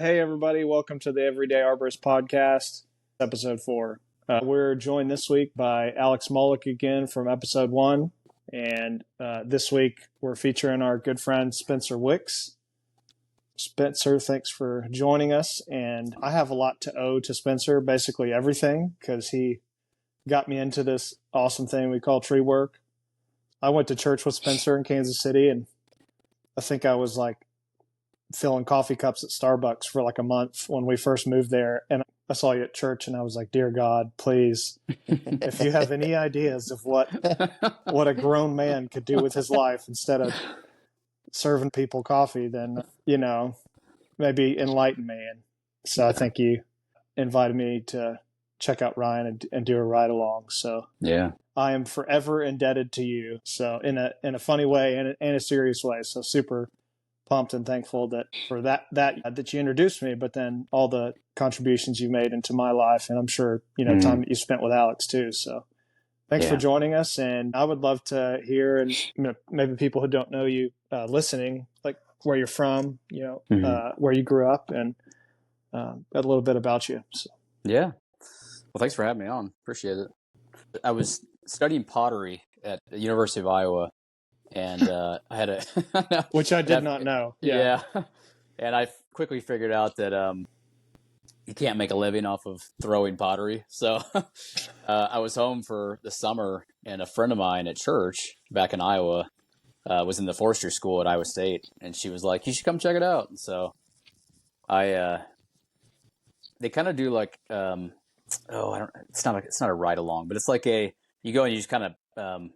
Hey, everybody. Welcome to the Everyday Arborist podcast, episode 4. We're joined this week by Alex Mullock again from episode 1. And this week, we're featuring our good friend, Spencer Wicks. Spencer, thanks for joining us. And I have a lot to owe to Spencer, basically everything, because he got me into this awesome thing we call tree work. I went to church with Spencer in Kansas City, and I think I was like filling coffee cups at Starbucks for like a month when we first moved there. And I saw you at church and I was like, dear God, please, if you have any ideas of what a grown man could do with his life instead of serving people coffee, then, maybe enlighten me. And so I think you invited me to check out Ryan and do a ride along. So yeah, I am forever indebted to you. So in a funny way and a serious way. So super pumped and thankful that you introduced me, but then all the contributions you made into my life, and I'm sure time that you spent with Alex too. So thanks for joining us, and I would love to hear, and maybe people who don't know you listening, like where you're from, where you grew up, and a little bit about you. So. Yeah, well, thanks for having me on. Appreciate it. I was studying pottery at the University of Iowa. And I had a which I did not know. Yeah. And I quickly figured out that you can't make a living off of throwing pottery. So I was home for the summer, and a friend of mine at church back in Iowa was in the forestry school at Iowa State, and she was like, "You should come check it out." And so they kind of do like it's not a ride along, but it's like you go and you just kind of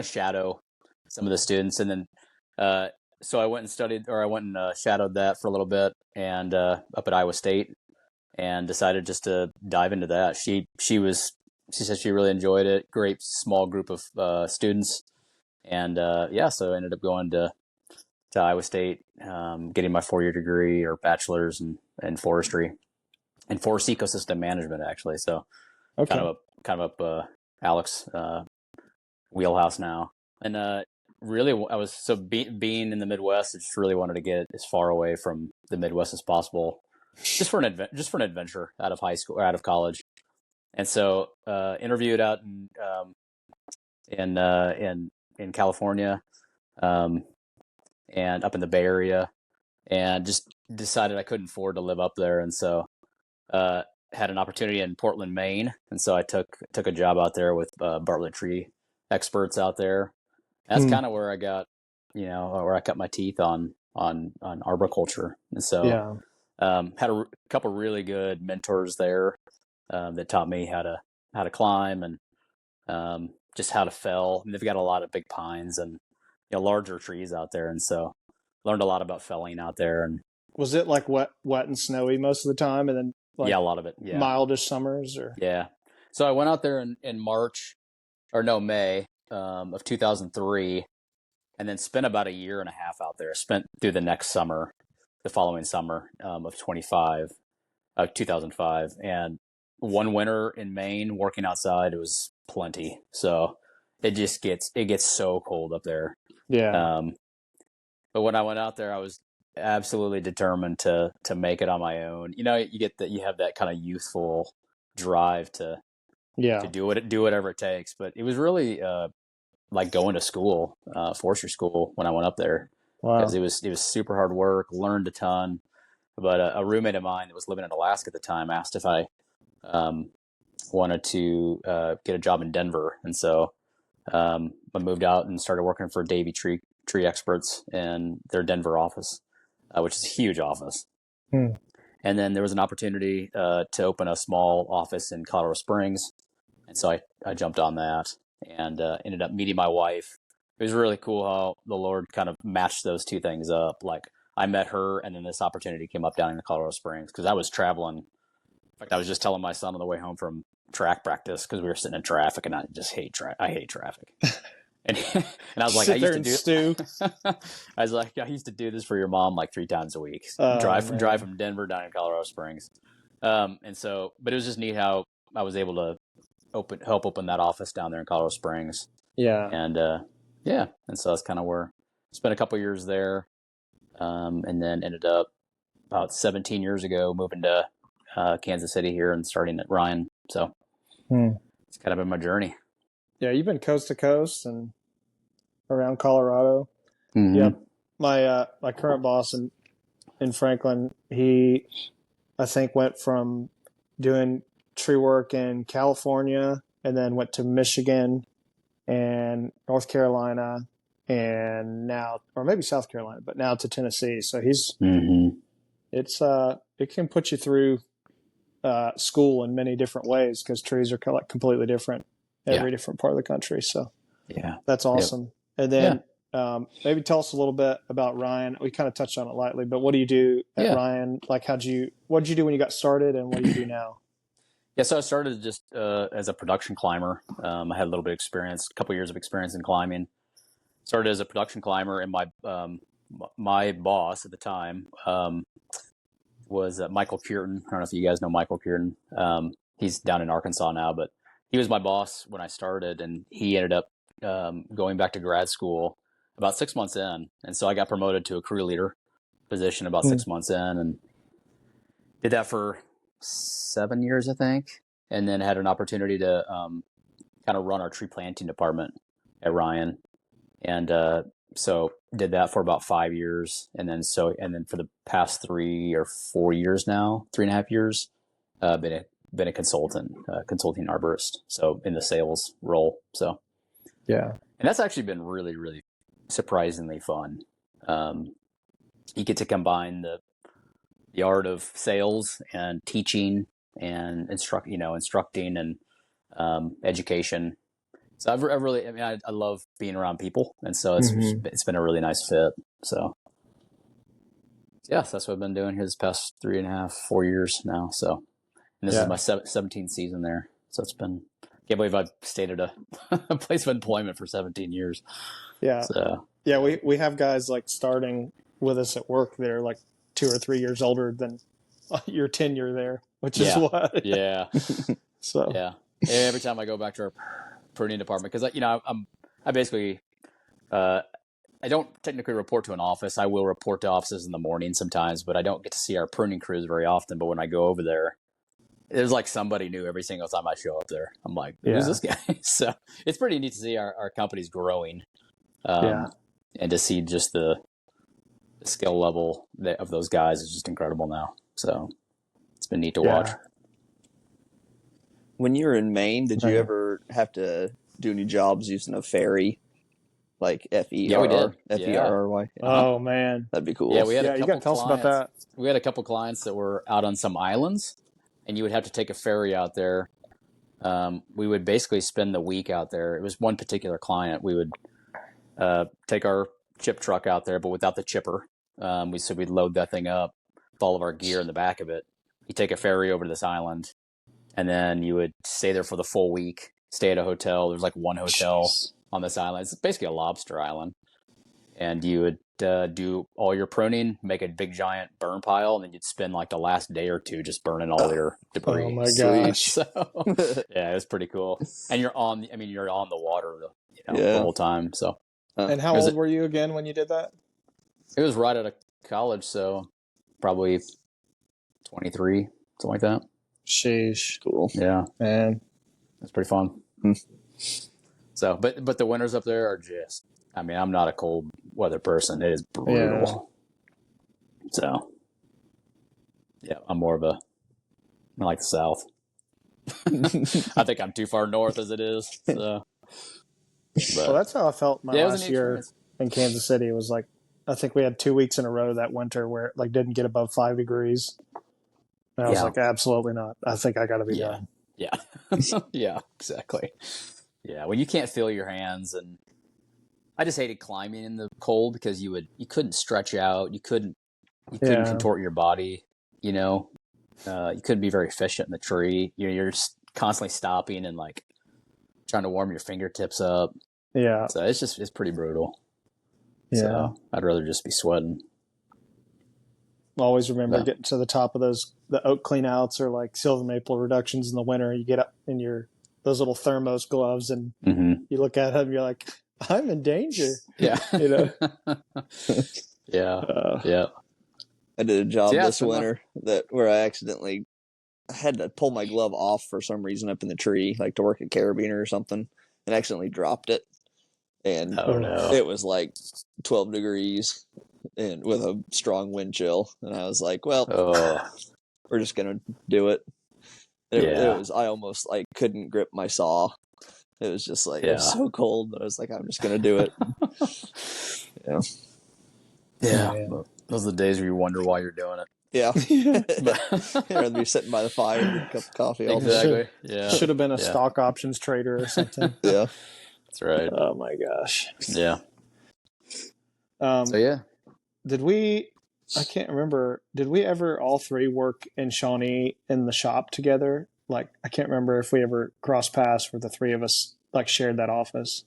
shadow some of the students, and then so I went and shadowed that for a little bit, and up at Iowa State, and decided just to dive into that. She said she really enjoyed it. Great small group of students, and so I ended up going to Iowa State, getting my 4-year degree or bachelor's in forestry and forest ecosystem management, actually. So okay. kind of up Alex wheelhouse now. And really, I was being in the Midwest, I just really wanted to get as far away from the Midwest as possible, just for an adventure out of high school or out of college. And so interviewed out in California, and up in the Bay Area, and just decided I couldn't afford to live up there, and so had an opportunity in Portland, Maine, and so I took a job out there with Bartlett tree experts out there. That's kind of where I got, where I cut my teeth on arboriculture. And so had a couple really good mentors there that taught me how to climb and just how to fell. And they've got a lot of big pines and larger trees out there, and so learned a lot about felling out there. And was it like wet and snowy most of the time, and then a lot of it, mildish summers, or So I went out there in May of 2003, and then spent about a year and a half out there. Spent through the following summer of 2005, and one winter in Maine working outside, it was plenty. So it gets so cold up there. Yeah. But when I went out there, I was absolutely determined to make it on my own. You have that kind of youthful drive to do whatever it takes. But it was really like going to school, forestry school, when I went up there. Wow. Because it was super hard work, learned a ton. But a roommate of mine that was living in Alaska at the time asked if I wanted to get a job in Denver, and so I moved out and started working for Davey Tree Experts in their Denver office, which is a huge office. And then there was an opportunity to open a small office in Colorado Springs, and so I jumped on that and ended up meeting my wife. It was really cool how the Lord kind of matched those two things up. Like, I met her, and then this opportunity came up down in Colorado Springs because I was traveling. In fact, I was just telling my son on the way home from track practice, because we were sitting in traffic, and I just hate traffic. And I was like, I used to do this for your mom like 3 times a week. Drive from Denver down to Colorado Springs. And so, but it was just neat how I was able to help open that office down there in Colorado Springs. Yeah. And and so that's kind of where I spent a couple years there, and then ended up about 17 years ago, moving to Kansas City here and starting at Ryan. So it's kind of been my journey. Yeah, you've been coast to coast and around Colorado. Mm-hmm. Yep. My current boss in Franklin, he I think went from doing tree work in California and then went to Michigan and North Carolina and now, or maybe South Carolina, but now to Tennessee. So it can put you through school in many different ways because trees are completely different every different part of the country. So that's awesome. Yep. And then maybe tell us a little bit about Ryan. We kind of touched on it lightly, but what do you do at Ryan? Like, what did you do when you got started, and what do you do now? Yeah, so I started just as a production climber. I had a little bit of experience, a couple years of experience in climbing. Started as a production climber, and my boss at the time was Michael Cureton. I don't know if you guys know Michael Cureton. He's down in Arkansas now, but he was my boss when I started, and he ended up going back to grad school about 6 months in. And so I got promoted to a crew leader position about 6 months in, and did that for 7 years, I think. And then had an opportunity to kind of run our tree planting department at Ryan. And so did that for about 5 years. And then for the past 3 or 4 years now, 3.5 years, been a consulting arborist. So in the sales role. So yeah. And that's actually been really, really surprisingly fun. You get to combine the art of sales and teaching and instructing and education. So I love being around people, and so it's been a really nice fit. So yes, that's what I've been doing here this past 3.5, 4 years now. So, and this is my 17th season there. So it's been, can't believe I've stayed at a place of employment for 17 years. Yeah. So we have guys like starting with us at work. They're like 2 or 3 years older than your tenure there, which is what. Yeah. So every time I go back to our pruning department, because I basically I don't technically report to an office. I will report to offices in the morning sometimes, but I don't get to see our pruning crews very often. But when I go over there, there's like somebody new every single time I show up there. I'm like, who's this guy? So it's pretty neat to see our company's growing, and to see just the skill level of those guys is just incredible now. So it's been neat to watch. When you were in Maine, did you ever have to do any jobs using a ferry, like FERR? Yeah, we did. FERRY. Oh man, that'd be cool. Yeah, we had a you couple got to tell us about that. We had a couple clients that were out on some islands, and you would have to take a ferry out there. We would basically spend the week out there. It was one particular client. We would take our chip truck out there, but without the chipper. We'd load that thing up with all of our gear in the back of it. You take a ferry over to this island, and then you would stay there for the full week, stay at a hotel. There's like one hotel on this island. It's basically a lobster island. And you would do all your pruning, make a big giant burn pile, and then you'd spend like the last day or two just burning all your debris. Oh my gosh. So, yeah, it was pretty cool. And you're on the water the whole time. So. And how old were you again when you did that? It was right out of college, so probably 23, something like that. Sheesh. Cool. Yeah. Man. That's pretty fun. So, but the winters up there are just, I'm not a cold weather person. It is brutal. Yeah. So, yeah, I like the South. I think I'm too far north as it is. So. Well, that's how I felt my last year in Kansas City. It was like, I think we had 2 weeks in a row that winter where it like didn't get above 5 degrees. And I was like, absolutely not. I think I got to be done. Yeah. Yeah, exactly. Yeah. When you can't feel your hands, and I just hated climbing in the cold because you couldn't stretch out. You couldn't contort your body, you couldn't be very efficient in the tree. You're just constantly stopping and like trying to warm your fingertips up. Yeah. So it's pretty brutal. Yeah. So I'd rather just be sweating. Always remember getting to the top of the oak clean outs or like silver maple reductions in the winter. You get up in those little thermos gloves and you look at them, you're like, I'm in danger. Yeah. Yeah. Yeah. I did a job Yeah, this winter where I had to pull my glove off for some reason up in the tree, like to work a carabiner or something, and accidentally dropped it. And Oh no. it was like 12 degrees and with a strong wind chill. And I was like, well, we're just going to do it. It was, I almost like couldn't grip my saw. It was just like, it was so cold that I was like, I'm just going to do it. Yeah. Yeah. Those are the days where you wonder why you're doing it. Yeah. Rather be sitting by the fire and get a cup of coffee. Exactly. Yeah. Should have been a stock options trader or something. Yeah. That's right. Oh my gosh. Yeah. So yeah. I can't remember, did we ever all three work in Shawnee in the shop together? Like, I can't remember if we ever crossed paths where the three of us like shared that office.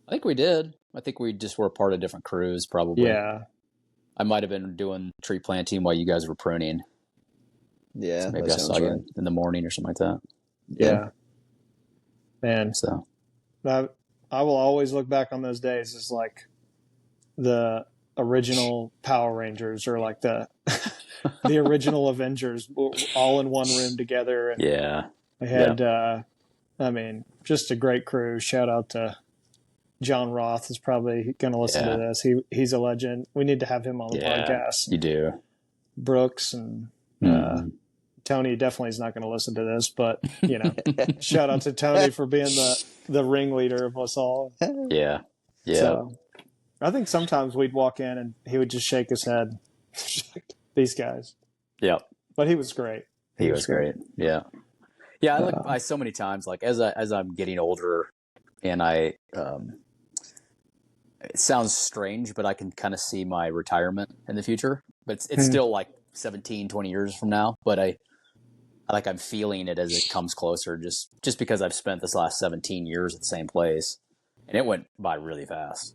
I think we did. I think we just were part of different crews, probably. Yeah. I might have been doing tree planting while you guys were pruning. Yeah. So maybe I saw you in the morning or something like that. Yeah. Man. So I will always look back on those days as like the original Power Rangers or like the original Avengers all in one room together. And we had, I mean, just a great crew. Shout out to John Roth is probably going to listen to this. He's a legend. We need to have him on the podcast. You do. Brooks and Tony definitely is not going to listen to this, but you know, shout out to Tony for being the ringleader of us all. Yeah. So, I think sometimes we'd walk in and he would just shake his head. These guys. Yep. But he was great. He was great. Yeah. Yeah. I so many times, like as I'm getting older and it sounds strange, but I can kind of see my retirement in the future, but it's still like 17, 20 years from now. But I'm feeling it as it comes closer just because I've spent this last 17 years at the same place and it went by really fast.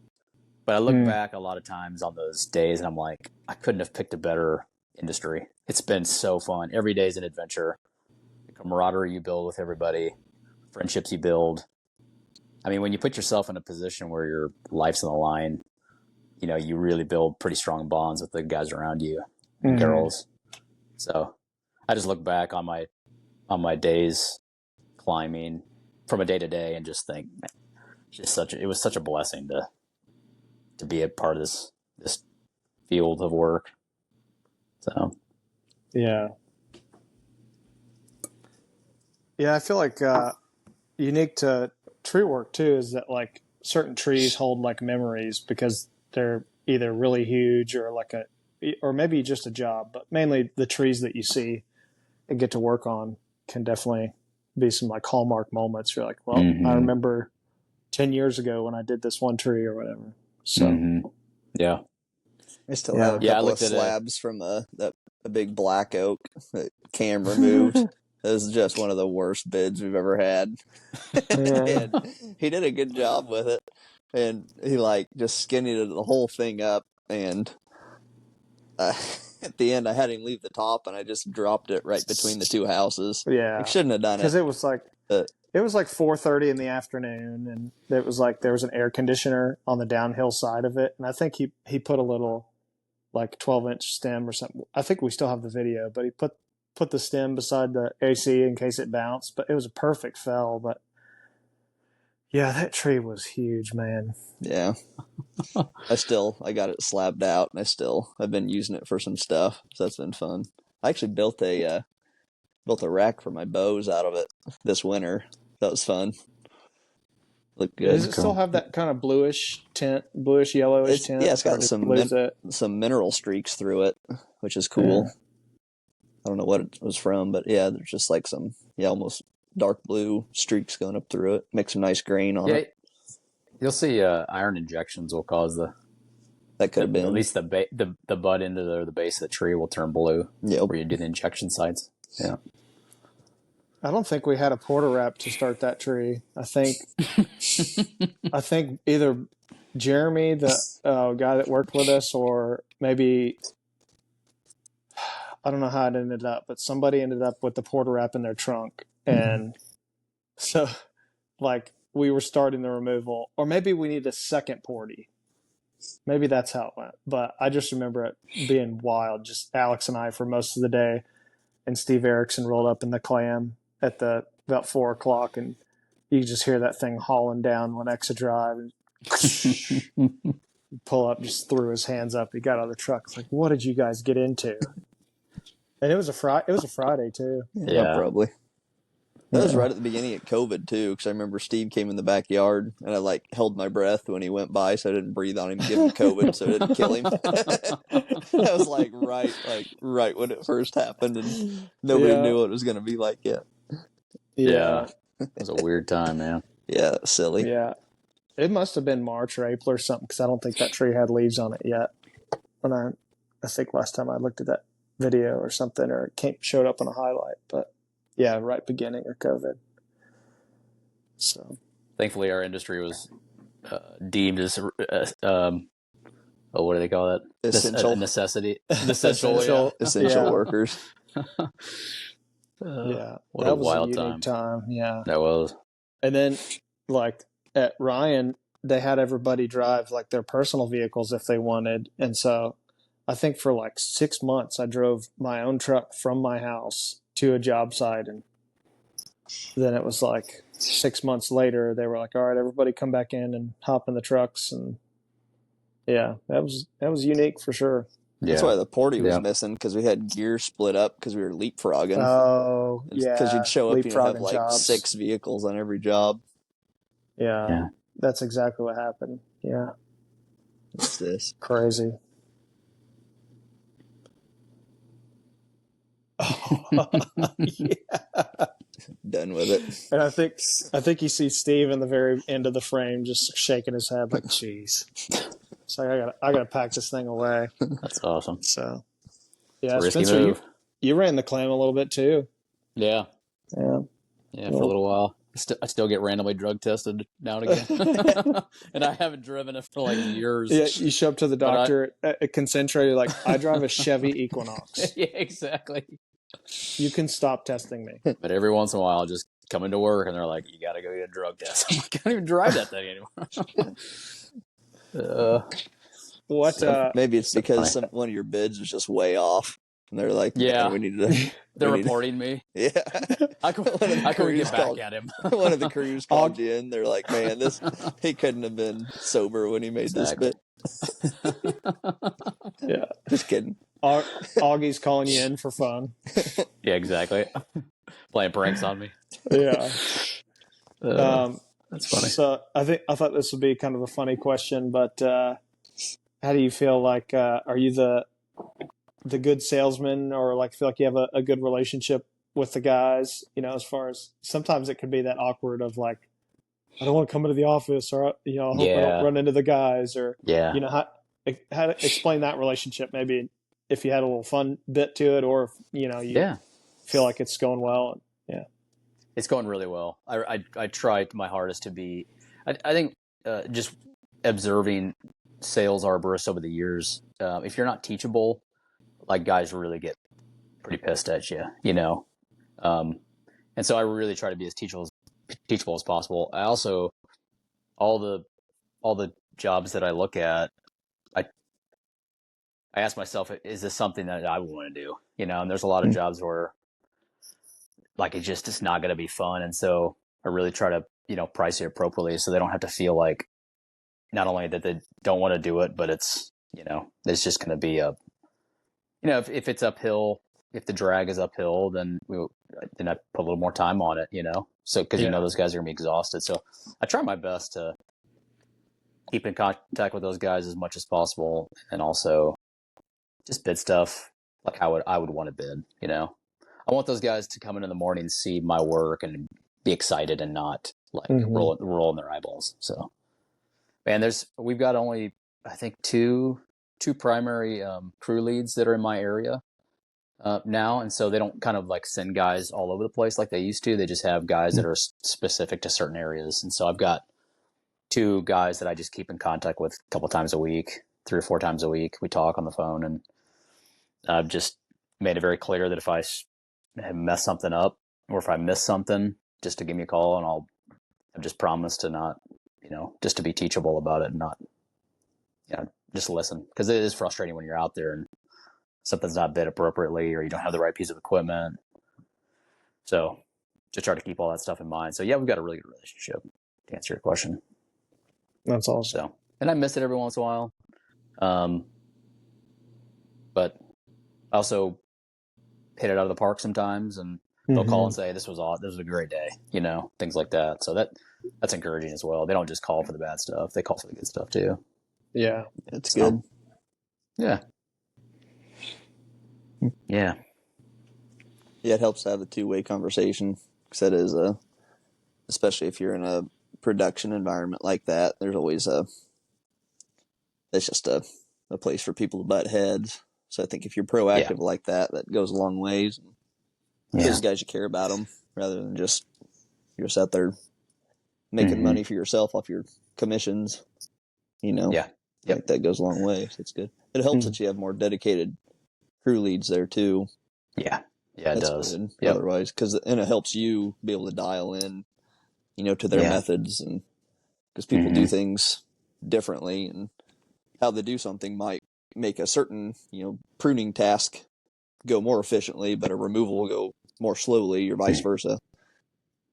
But I look back a lot of times on those days and I'm like, I couldn't have picked a better industry. It's been so fun. Every day is an adventure. The camaraderie you build with everybody, friendships you build. I mean, when you put yourself in a position where your life's on the line, you know, you really build pretty strong bonds with the guys around you, and girls. So I just look back on my days climbing from a day to day and just think, man, it was such a blessing to be a part of this field of work. So, yeah, I feel like unique to tree work too is that like certain trees hold like memories because they're either really huge or or maybe just a job, but mainly the trees that you see and get to work on can definitely be some like hallmark moments. You're like, well, I remember 10 years ago when I did this one tree or whatever. So, yeah. I still have a couple of slabs from a big black oak that Cam removed. This is just one of the worst bids we've ever had. And he did a good job with it. And he like just skinnied the whole thing up. And at the end, I had him leave the top and I just dropped it right between the two houses. Yeah. I shouldn't have done it. Because it was like 4:30 in the afternoon, and it was like there was an air conditioner on the downhill side of it, and I think he put a little like 12-inch stem or something. I think we still have the video, but he put the stem beside the AC in case it bounced. But it was a perfect fell. But yeah, that tree was huge, man. Yeah. I got it slabbed out, and I've been using it for some stuff, so that's been fun. I actually built a rack for my bows out of it this winter. That was fun. Looked good. Does it still have that kind of bluish yellowish tint? Yeah, it's got some mineral streaks through it, which is cool. Yeah. I don't know what it was from, but yeah, there's just like some almost dark blue streaks going up through it. Makes some nice grain on it. You'll see iron injections will cause that could have been at least the butt end of the base of the tree will turn blue. Yep. Where you do the injection sites. Yeah. I don't think we had a porta wrap to start that tree. I think either Jeremy, the guy that worked with us, or maybe I don't know how it ended up, but somebody ended up with the porta wrap in their trunk, and so like we were starting the removal, or maybe we need a second porty. Maybe that's how it went. But I just remember it being wild. Just Alex and I for most of the day, and Steve Erickson rolled up in the Clam at about 4 o'clock, and you just hear that thing hauling down one exit drive, and pull up, just threw his hands up. He got out of the truck. It's like, what did you guys get into? And it was a Friday too. Yeah, probably. That was right at the beginning of COVID too, because I remember Steve came in the backyard and I held my breath when he went by, so I didn't breathe on him, give him COVID, so I didn't kill him. That was right when it first happened, and nobody knew what it was going to be like yet. Yeah, it was a weird time, man. Yeah, it was silly. Yeah, it must have been March or April or something, because I don't think that tree had leaves on it yet. When I think last time I looked at that video or something, or it showed up on a highlight, but. Yeah, right beginning of COVID. So, thankfully, our industry was deemed as what do they call that? Essential necessity. Essential workers. Yeah, what that a was wild a unique time. Yeah, that was. And then, at Ryan, they had everybody drive their personal vehicles if they wanted, and so I think for 6 months I drove my own truck from my house to a job site, and then it was 6 months later they were like, all right, everybody come back in and hop in the trucks. And yeah, that was unique for sure. That's why the Porty was missing, because we had gear split up because we were leapfrogging. Oh, yeah. Because you'd show up, have jobs. 6 vehicles on every job. Yeah, that's exactly what happened. Yeah. What's this? Crazy. Yeah. Done with it. And I think you see Steve in the very end of the frame just shaking his head like, "Jeez." So I gotta pack this thing away. That's awesome. So yeah, risky Spencer, move. You ran the Clam a little bit too. Yeah, for a little while. I still get randomly drug tested now and again, and I haven't driven it for years. Yeah, you show up to the doctor at Concentra. You're like, I drive a Chevy Equinox. Yeah, exactly. You can stop testing me. But every once in a while, I'll just come into work and they're like, "You got to go get a drug test." I'm like, I can't even drive that thing anymore. Maybe it's because one of your bids was just way off. And they're like, yeah, we need to. They're reporting me. Yeah. I can get back at him. One of the crews called you in. They're like, man, he couldn't have been sober when he made this bit. Yeah. Just kidding. Augie's calling you in for fun. Yeah, exactly. Playing pranks on me. Yeah. That's funny. So I thought this would be kind of a funny question, but how do you feel are you the good salesman, or feel like you have a good relationship with the guys, as far as sometimes it could be that awkward of I don't want to come into the office, or, I hope I don't run into the guys, or, how to explain that relationship, maybe if you had a little fun bit to it, or if, you feel like it's going well. Yeah. It's going really well. I tried my hardest to be, I think just observing sales arborists over the years, if you're not teachable, guys really get pretty pissed at you, and so I really try to be as teachable as possible. I also, all the jobs that I look at, I ask myself, is this something that I would want to do? And there's a lot of jobs where it's not going to be fun, and so I really try to price it appropriately so they don't have to feel like not only that they don't want to do it, but it's it's just going to be if it's uphill, if the drag is uphill, then I put a little more time on it, so because those guys are gonna be exhausted. So I try my best to keep in contact with those guys as much as possible, and also just bid stuff like I would want to bid. I want those guys to come in the morning, see my work, and be excited and not rolling their eyeballs. So, man, we've got only I think two primary crew leads that are in my area now, and so they don't kind of send guys all over the place like they used to. They just have guys that are specific to certain areas, and so I've got 2 guys that I just keep in contact with a couple times a week, 3 or 4 times a week. We talk on the phone, and I've just made it very clear that if I have messed something up or if I miss something, just to give me a call, and I've just promised to not, just to be teachable about it and not just listen, because it is frustrating when you're out there and something's not bid appropriately, or you don't have the right piece of equipment. So just try to keep all that stuff in mind. So yeah, we've got a really good relationship, to answer your question. That's awesome. So, and I miss it every once in a while. But I also hit it out of the park sometimes, and they'll call and say, this was a great day, things like that. So that's encouraging as well. They don't just call for the bad stuff. They call for the good stuff too. Yeah. It's good. Yeah. Yeah. Yeah, it helps to have a two-way conversation, because that is especially if you're in a production environment like that, there's always it's just a place for people to butt heads. So I think if you're proactive like that, that goes a long ways. Those guys, you care about them, rather than just you're just out there making money for yourself off your commissions. Yeah. Like that goes a long way. So it's good. It helps that you have more dedicated crew leads there too. Yeah. Yeah, it does. Yep. Otherwise, and it helps you be able to dial in, to their methods, and because people do things differently, and how they do something might make a certain, pruning task go more efficiently, but a removal will go more slowly, or vice versa.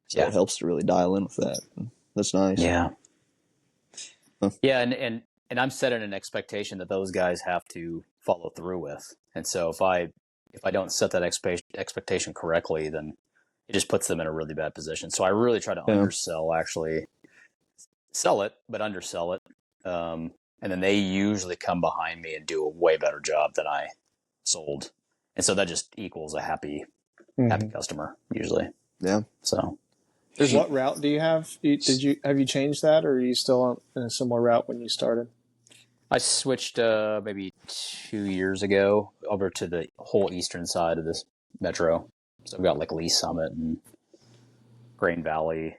So it helps to really dial in with that. That's nice. Yeah. Huh. Yeah, and I'm setting an expectation that those guys have to follow through with. And so if I don't set that expectation correctly, then it just puts them in a really bad position. So I really try to undersell, actually. Sell it, but undersell it. And then they usually come behind me and do a way better job than I sold. And so that just equals a happy customer, usually. Yeah. So what route do you have? Have you changed that, or are you still in a similar route when you started? I switched maybe 2 years ago over to the whole eastern side of this metro. So I've got like Lee Summit and Grain Valley,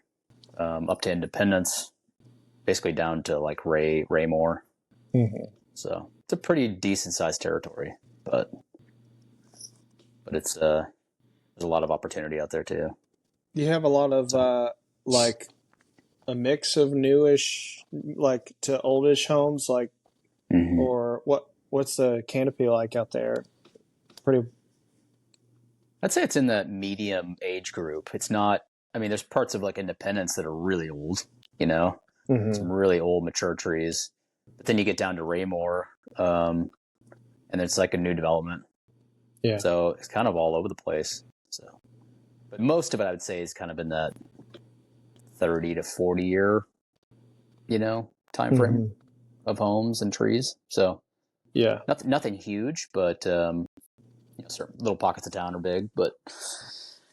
up to Independence, basically down to like Raymore. So it's a pretty decent sized territory, but it's there's a lot of opportunity out there too. You have a lot of like a mix of newish like to oldish homes, like or what's the canopy like out there? Pretty. I'd say it's in the medium age group. It's not. I mean, there's parts of like Independence that are really old. Some really old mature trees. But then you get down to Raymore, and it's like a new development. Yeah. So it's kind of all over the place. So, but most of it, I would say, is kind of in that 30 to 40 year, time frame of homes and trees. So, yeah, nothing huge, but certain little pockets of town are big, but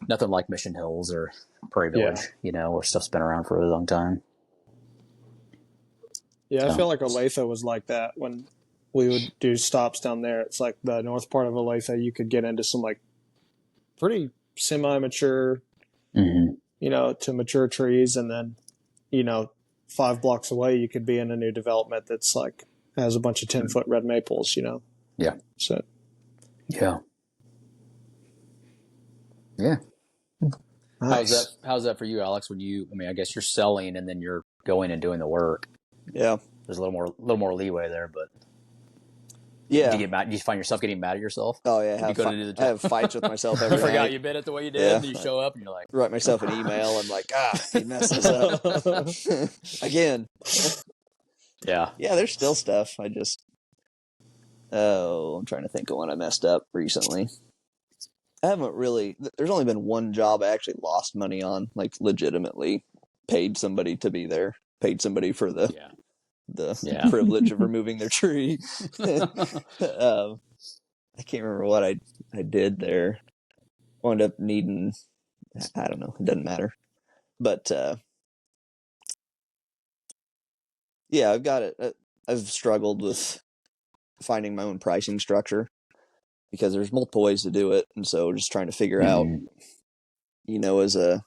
nothing like Mission Hills or Prairie Village, where stuff's been around for a really long time. Yeah, I feel like Olathe was like that when we would do stops down there. It's like the north part of Olathe, you could get into some like pretty semi-mature, to mature trees, and then, 5 blocks away, you could be in a new development that's like has a bunch of 10-foot red maples, Yeah. So. Yeah. Yeah. Nice. How's that for you, Alex? I guess you're selling and then you're going and doing the work. Yeah. There's a little more leeway there, but yeah. Do you get mad? Do you find yourself getting mad at yourself? Oh yeah, I have fights with myself every night. Forgot you bid it the way you did, and you show up and you're like, write myself an email and like, you messed this up again. Yeah. Yeah, there's still stuff. I'm trying to think of when I messed up recently. I haven't really. There's only been one job I actually lost money on, like legitimately paid somebody to be there, paid somebody for the privilege of removing their tree. I can't remember what I did there. Wound up needing, I don't know, it doesn't matter. But I've got it. I've struggled with finding my own pricing structure because there's multiple ways to do it, and so just trying to figure out, as a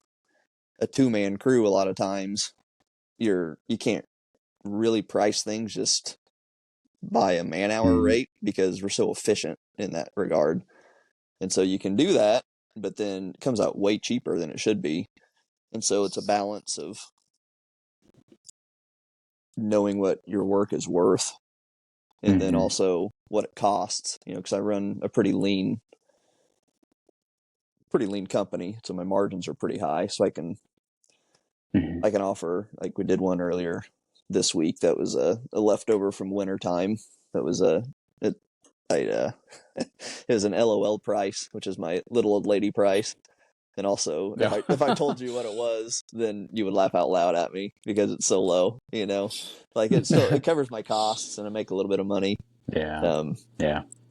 2-man crew, a lot of times you can't really price things just by a man-hour rate because we're so efficient in that regard. And so you can do that, but then it comes out way cheaper than it should be. And so it's a balance of knowing what your work is worth and then also what it costs, because I run a pretty lean company, so my margins are pretty high, so I can offer, like we did one earlier this week that was a leftover from winter time. That was it was an LOL price, which is my little old lady price. And also, if I told you what it was, then you would laugh out loud at me because it's so low. Like it covers my costs and I make a little bit of money. Yeah.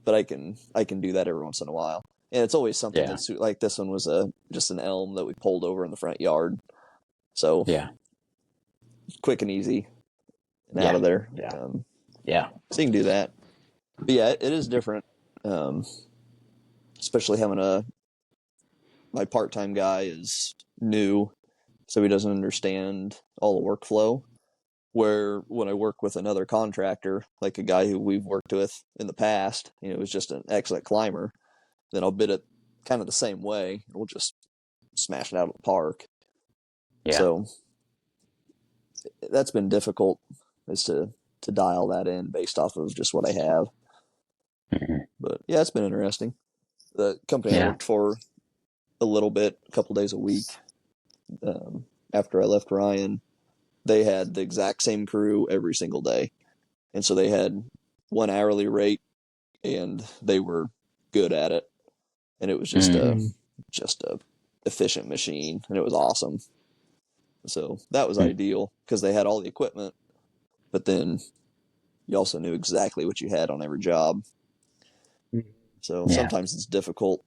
But I can do that every once in a while, and it's always something that's like this one was just an elm that we pulled over in the front yard, so quick and easy and out of there. So you can do that. But yeah, it is different, especially having my part-time guy is new, so he doesn't understand all the workflow. Where when I work with another contractor, like a guy who we've worked with in the past, was just an excellent climber, then I'll bid it kind of the same way, and we'll just smash it out of the park. Yeah. So that's been difficult, is to dial that in based off of just what I have. But yeah, it's been interesting. The company I worked for a little bit, a couple days a week, after I left Ryan, they had the exact same crew every single day. And so they had one hourly rate and they were good at it. And it was just a efficient machine, and it was awesome. So that was ideal because they had all the equipment, but then you also knew exactly what you had on every job. So sometimes it's difficult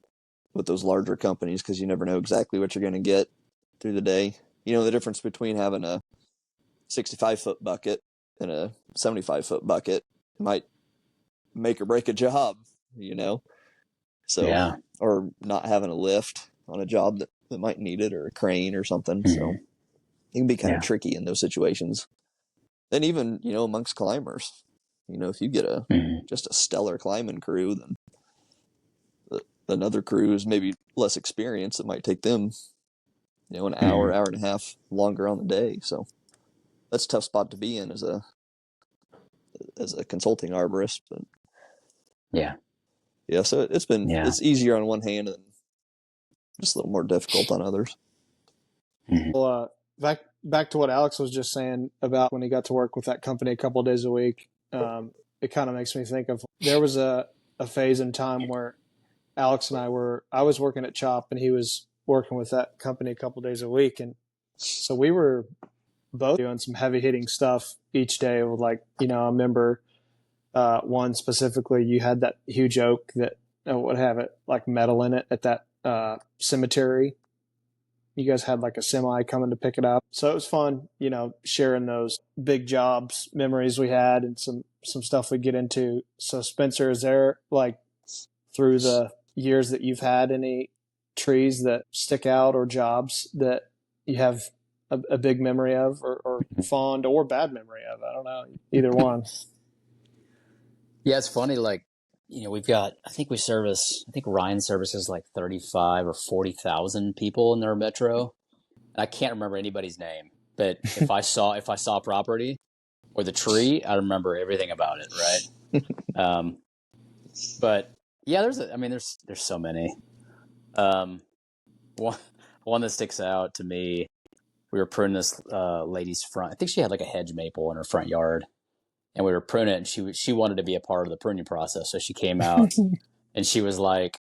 with those larger companies because you never know exactly what you're going to get through the day. The difference between having a 65-foot bucket and a 75-foot bucket might make or break a job, So, or not having a lift on a job that might need it, or a crane or something. So it can be kind of tricky in those situations. And even, amongst climbers, if you get just a stellar climbing crew, then another crew is maybe less experienced. It might take them, an hour and a half longer on the day. So that's a tough spot to be in as a consulting arborist. But so it's easier on one hand and just a little more difficult on others. Well, back to what Alex was just saying about when he got to work with that company a couple of days a week. It kind of makes me think of, there was a phase in time where Alex and I was working at CHOP and he was working with that company a couple of days a week. And so we were both doing some heavy hitting stuff each day. With I remember one specifically, you had that huge oak that would have it like metal in it at that cemetery. You guys had like a semi coming to pick it up. So it was fun, sharing those big jobs, memories we had, and some stuff we get into. So Spencer, is there, like, through the years that you've had, any trees that stick out or jobs that you have a big memory of, or fond or bad memory of? I don't know, either one. Yeah, it's funny. Like, we've got, I think Ryan services like 35 or 40,000 people in their metro. And I can't remember anybody's name, but if I saw property or the tree, I remember everything about it. Right. But yeah, there's so many. One that sticks out to me, we were pruning this lady's front. I think she had like a hedge maple in her front yard, and we were pruning it, and she wanted to be a part of the pruning process. So she came out and she's like,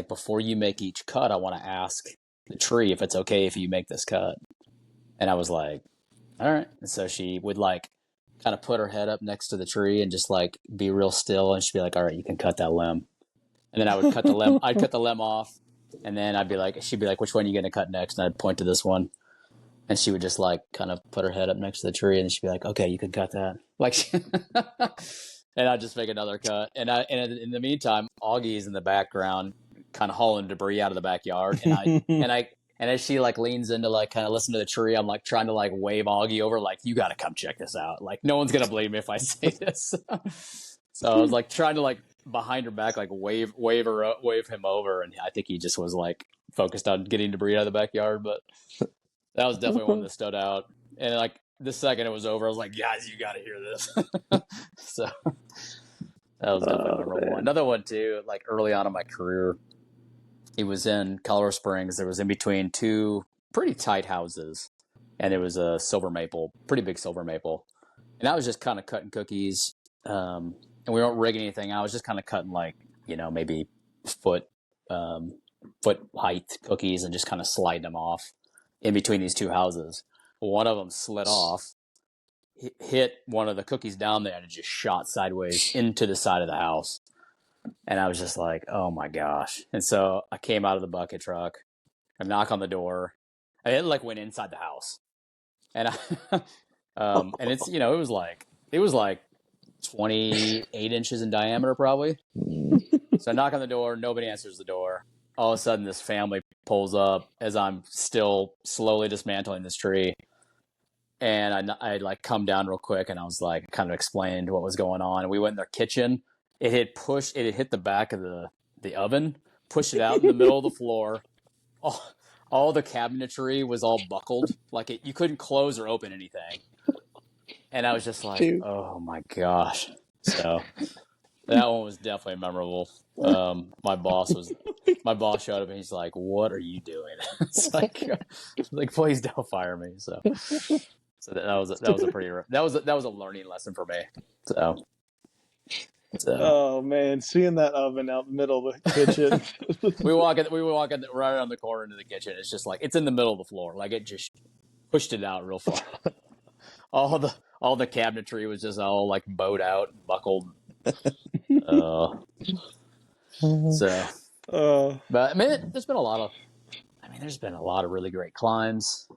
before you make each cut, I want to ask the tree if it's okay if you make this cut. And I was like, all right. And so she would like kind of put her head up next to the tree and just like be real still. And she'd be like, all right, you can cut that limb. And then I would cut the limb. I'd cut the limb off. And then she'd be like, which one are you going to cut next? And I'd point to this one. And she would just like kind of put her head up next to the tree, and she'd be like, okay, you can cut that. Like, and I'd just make another cut. And in the meantime, Augie's in the background, kind of hauling debris out of the backyard. And as she like leans in to like kind of listen to the tree, I'm like trying to like wave Augie over, like, you got to come check this out. Like, no one's going to believe me if I say this. So I was like trying to like behind her back, like wave him over. And I think he just was like focused on getting debris out of the backyard. But that was definitely one that stood out. And like the second it was over, I was like, guys, you got to hear this. So that was definitely memorable. Man. Another one too, like early on in my career, it was in Colorado Springs. There was in between two pretty tight houses, and it was a silver maple, pretty big silver maple. And I was just kind of cutting cookies, and we weren't rigging anything. I was just kind of cutting like, maybe foot height cookies and just kind of sliding them off in between these two houses. One of them slid off, hit one of the cookies down there, and it just shot sideways into the side of the house. And I was just like, oh my gosh. And so I came out of the bucket truck, I knock on the door, and it like went inside the house. And and it's, it was like 28 inches in diameter probably. So I knock on the door, nobody answers the door. All of a sudden this family pulls up as I'm still slowly dismantling this tree. And I like come down real quick, and I was like, kind of explained what was going on. And we went in their kitchen. It had hit the back of the oven, pushed it out in the middle of the floor. All the cabinetry was all buckled. Like you couldn't close or open anything. And I was just like, oh my gosh. So that one was definitely memorable. My boss showed up and he's like, what are you doing? It's like, please don't fire me. So that was a learning lesson for me. So. Oh man, seeing that oven out in the middle of the kitchen. we walk in right around the corner into the kitchen. It's just like it's in the middle of the floor. Like it just pushed it out real far. all the cabinetry was just all like bowed out and buckled. But I mean, there's been a lot of really great climbs.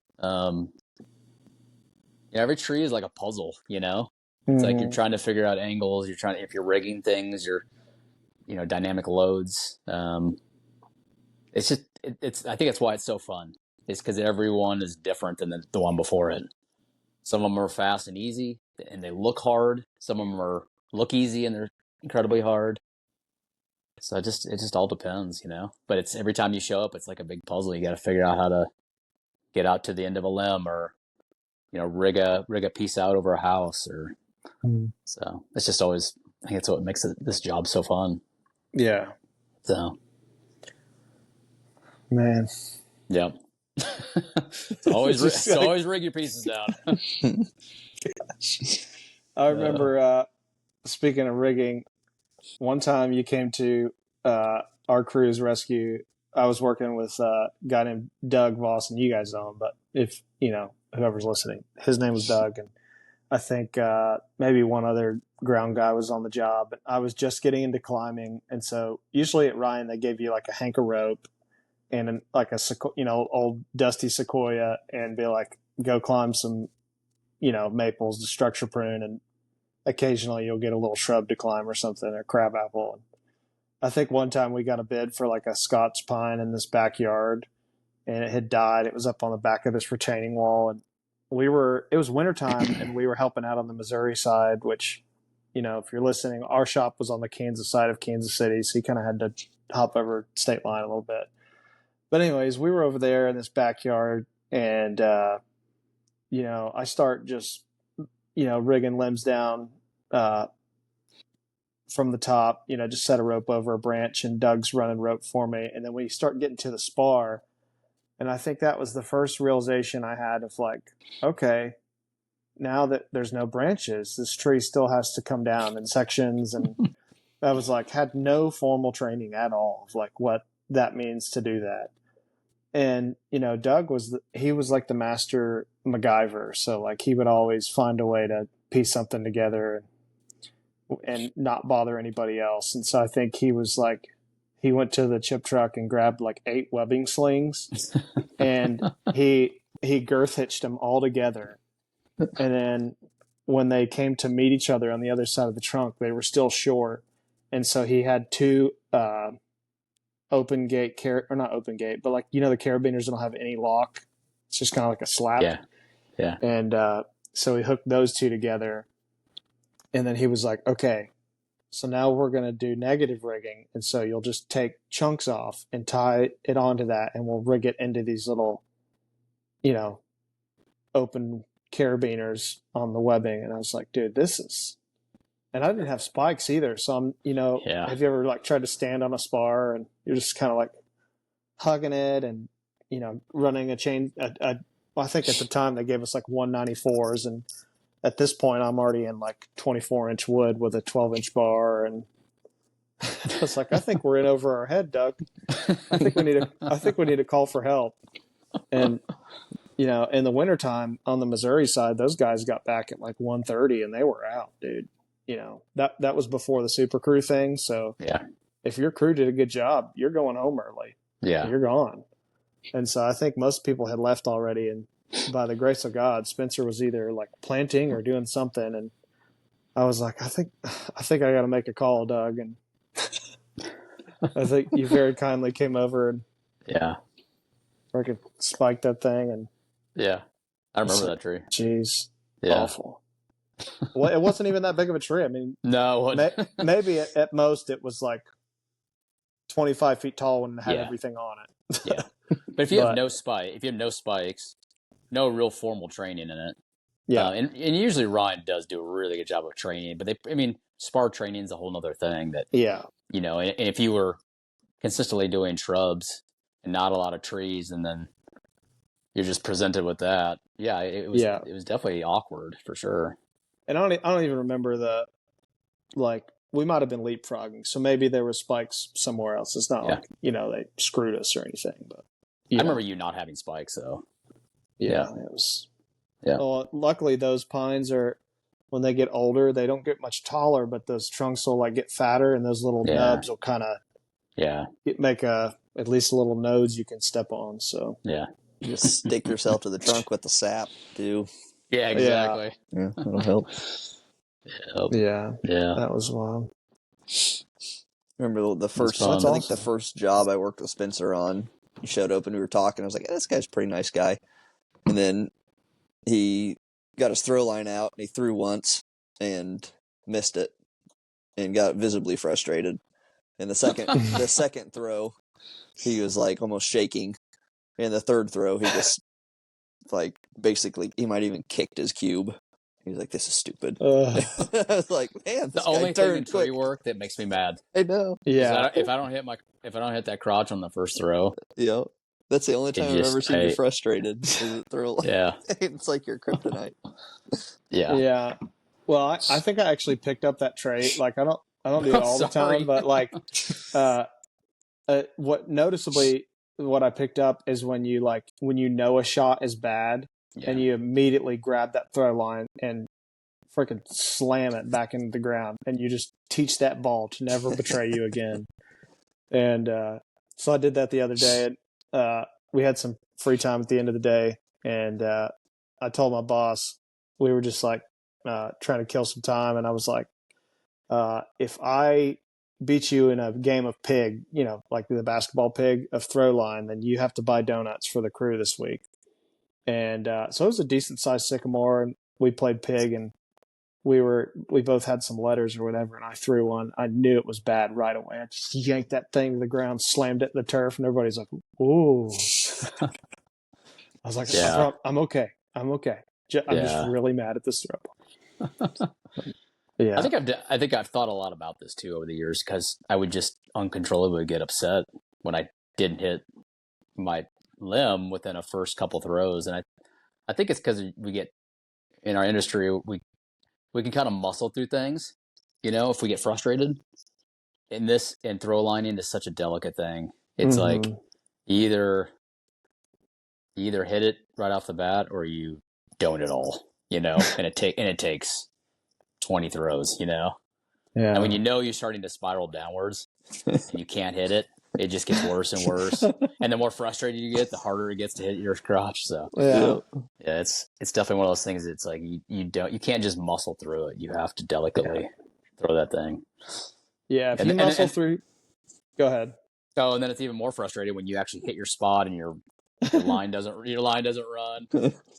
Every tree is like a puzzle, It's like you're trying to figure out angles. If you're rigging things, dynamic loads. It's just, I think that's why it's so fun. It's because everyone is different than the one before it. Some of them are fast and easy, and they look hard. Some of them look easy, and they're incredibly hard. So it just all depends, But it's every time you show up, it's like a big puzzle. You got to figure out how to get out to the end of a limb, or rig a piece out over a house, or. So it's just always, I think it's what makes this job so fun. Yeah. So. Man. Yep. It's always rig your pieces down. I remember, speaking of rigging, one time you came to our crew's rescue. I was working with a guy named Doug Voss, and you guys know him, but if, whoever's listening, his name was Doug, and I think maybe one other ground guy was on the job. I was just getting into climbing, and so usually at Ryan they gave you like a hank of rope and like a old dusty sequoia, and be like, go climb some maples to structure prune, and occasionally you'll get a little shrub to climb or something, or crabapple. And I think one time we got a bid for like a Scots pine in this backyard, and it had died. It was up on the back of this retaining wall, and it was wintertime, and we were helping out on the Missouri side, which, if you're listening, our shop was on the Kansas side of Kansas City. So you kind of had to hop over state line a little bit. But anyways, we were over there in this backyard, and, I start just, rigging limbs down, from the top, just set a rope over a branch, and Doug's running rope for me. And then we start getting to the spar. And I think that was the first realization I had of like, okay, now that there's no branches, this tree still has to come down in sections. And I was like, had no formal training at all of like what that means to do that. And, Doug was like the master MacGyver. So like he would always find a way to piece something together and not bother anybody else. And so I think he was like, he went to the chip truck and grabbed like 8 webbing slings, and he girth hitched them all together. And then when they came to meet each other on the other side of the trunk, they were still short. And so he had 2 open gate or not open gate, but like, the carabiners don't have any lock. It's just kind of like a slap. Yeah. And so he hooked those 2 together. And then he was like, okay, so now we're going to do negative rigging. And so you'll just take chunks off and tie it onto that, and we'll rig it into these little, open carabiners on the webbing, and I was like, dude, this is. And I didn't have spikes either, so I'm, have you ever like tried to stand on a spar and you're just kind of like hugging it and running a chain? I think at the time they gave us like 194s, and at this point I'm already in like 24-inch wood with a 12-inch bar, and I was like, I think we're in over our head, Doug. I think we need to call for help. And in the wintertime on the Missouri side, those guys got back at like 1:30 and they were out, dude. That was before the super crew thing. So if your crew did a good job, you're going home early. Yeah, you're gone. And so I think most people had left already, and by the grace of God, Spencer was either like planting or doing something. And I was like, I think I got to make a call, Doug. And I think you very kindly came over and freaking spiked that thing. And I remember that tree. Jeez, awful. Well, it wasn't even that big of a tree. I mean, no, maybe at most it was like 25 feet tall when it had everything on it. But if you have no spikes, no real formal training in it. And usually Ryan does do a really good job of training, but spar training is a whole nother thing that, and if you were consistently doing shrubs and not a lot of trees, and then you're just presented with that. It was definitely awkward for sure. And I don't even remember we might have been leapfrogging, so maybe there were spikes somewhere else. It's not like they screwed us or anything. But I remember you not having spikes though. It was. Well, luckily those pines are, when they get older, they don't get much taller, but those trunks will like get fatter, and those little nubs will kind of make at least a little nodes you can step on. So you just stick yourself to the trunk with the sap too. Yeah, exactly. Yeah, that'll help. Yeah, that was wild. Remember the first? I think the first job I worked with Spencer on, he showed up and we were talking. I was like, "This guy's a pretty nice guy." And then he got his throw line out and he threw once and missed it and got visibly frustrated. And the second throw, he was like almost shaking. And the third throw, he just like basically he might even kicked his cube. He was like, "This is stupid." I was like, "Man, the only thing in tree work that makes me mad." I know. Yeah. If I don't hit that crotch on the first throw. Yeah. That's the only time I've ever seen you frustrated. Is throw it's like your kryptonite. Yeah. Well, I think I actually picked up that trait. Like I don't do it all the time, but like what I picked up is when you know a shot is bad and you immediately grab that throw line and freaking slam it back into the ground, and you just teach that ball to never betray you again. And so I did that the other day, and we had some free time at the end of the day, and I told my boss, we were just like trying to kill some time, and I was like, if I beat you in a game of pig, like the basketball pig of throw line, then you have to buy donuts for the crew this week. And so it was a decent sized sycamore, and we played pig, and we both had some letters or whatever, and I threw one. I knew it was bad right away. I just yanked that thing to the ground, slammed it in the turf, and everybody's like, "Ooh." I was like, I'm okay. I'm just really mad at this throw. I think I've thought a lot about this too over the years, because I would just uncontrollably get upset when I didn't hit my limb within a first couple throws, and I think it's because we get in our industry we can kind of muscle through things, if we get frustrated. And throw lining is such a delicate thing. It's like you either hit it right off the bat or you don't at all, and it takes 20 throws, Yeah. And when you're starting to spiral downwards and you can't hit it, it just gets worse and worse. And the more frustrated you get, the harder it gets to hit your crotch. So it's definitely one of those things. It's like you can't just muscle through it. You have to delicately throw that thing. Yeah, if you muscle through, go ahead. Oh, and then it's even more frustrating when you actually hit your spot and your line doesn't run.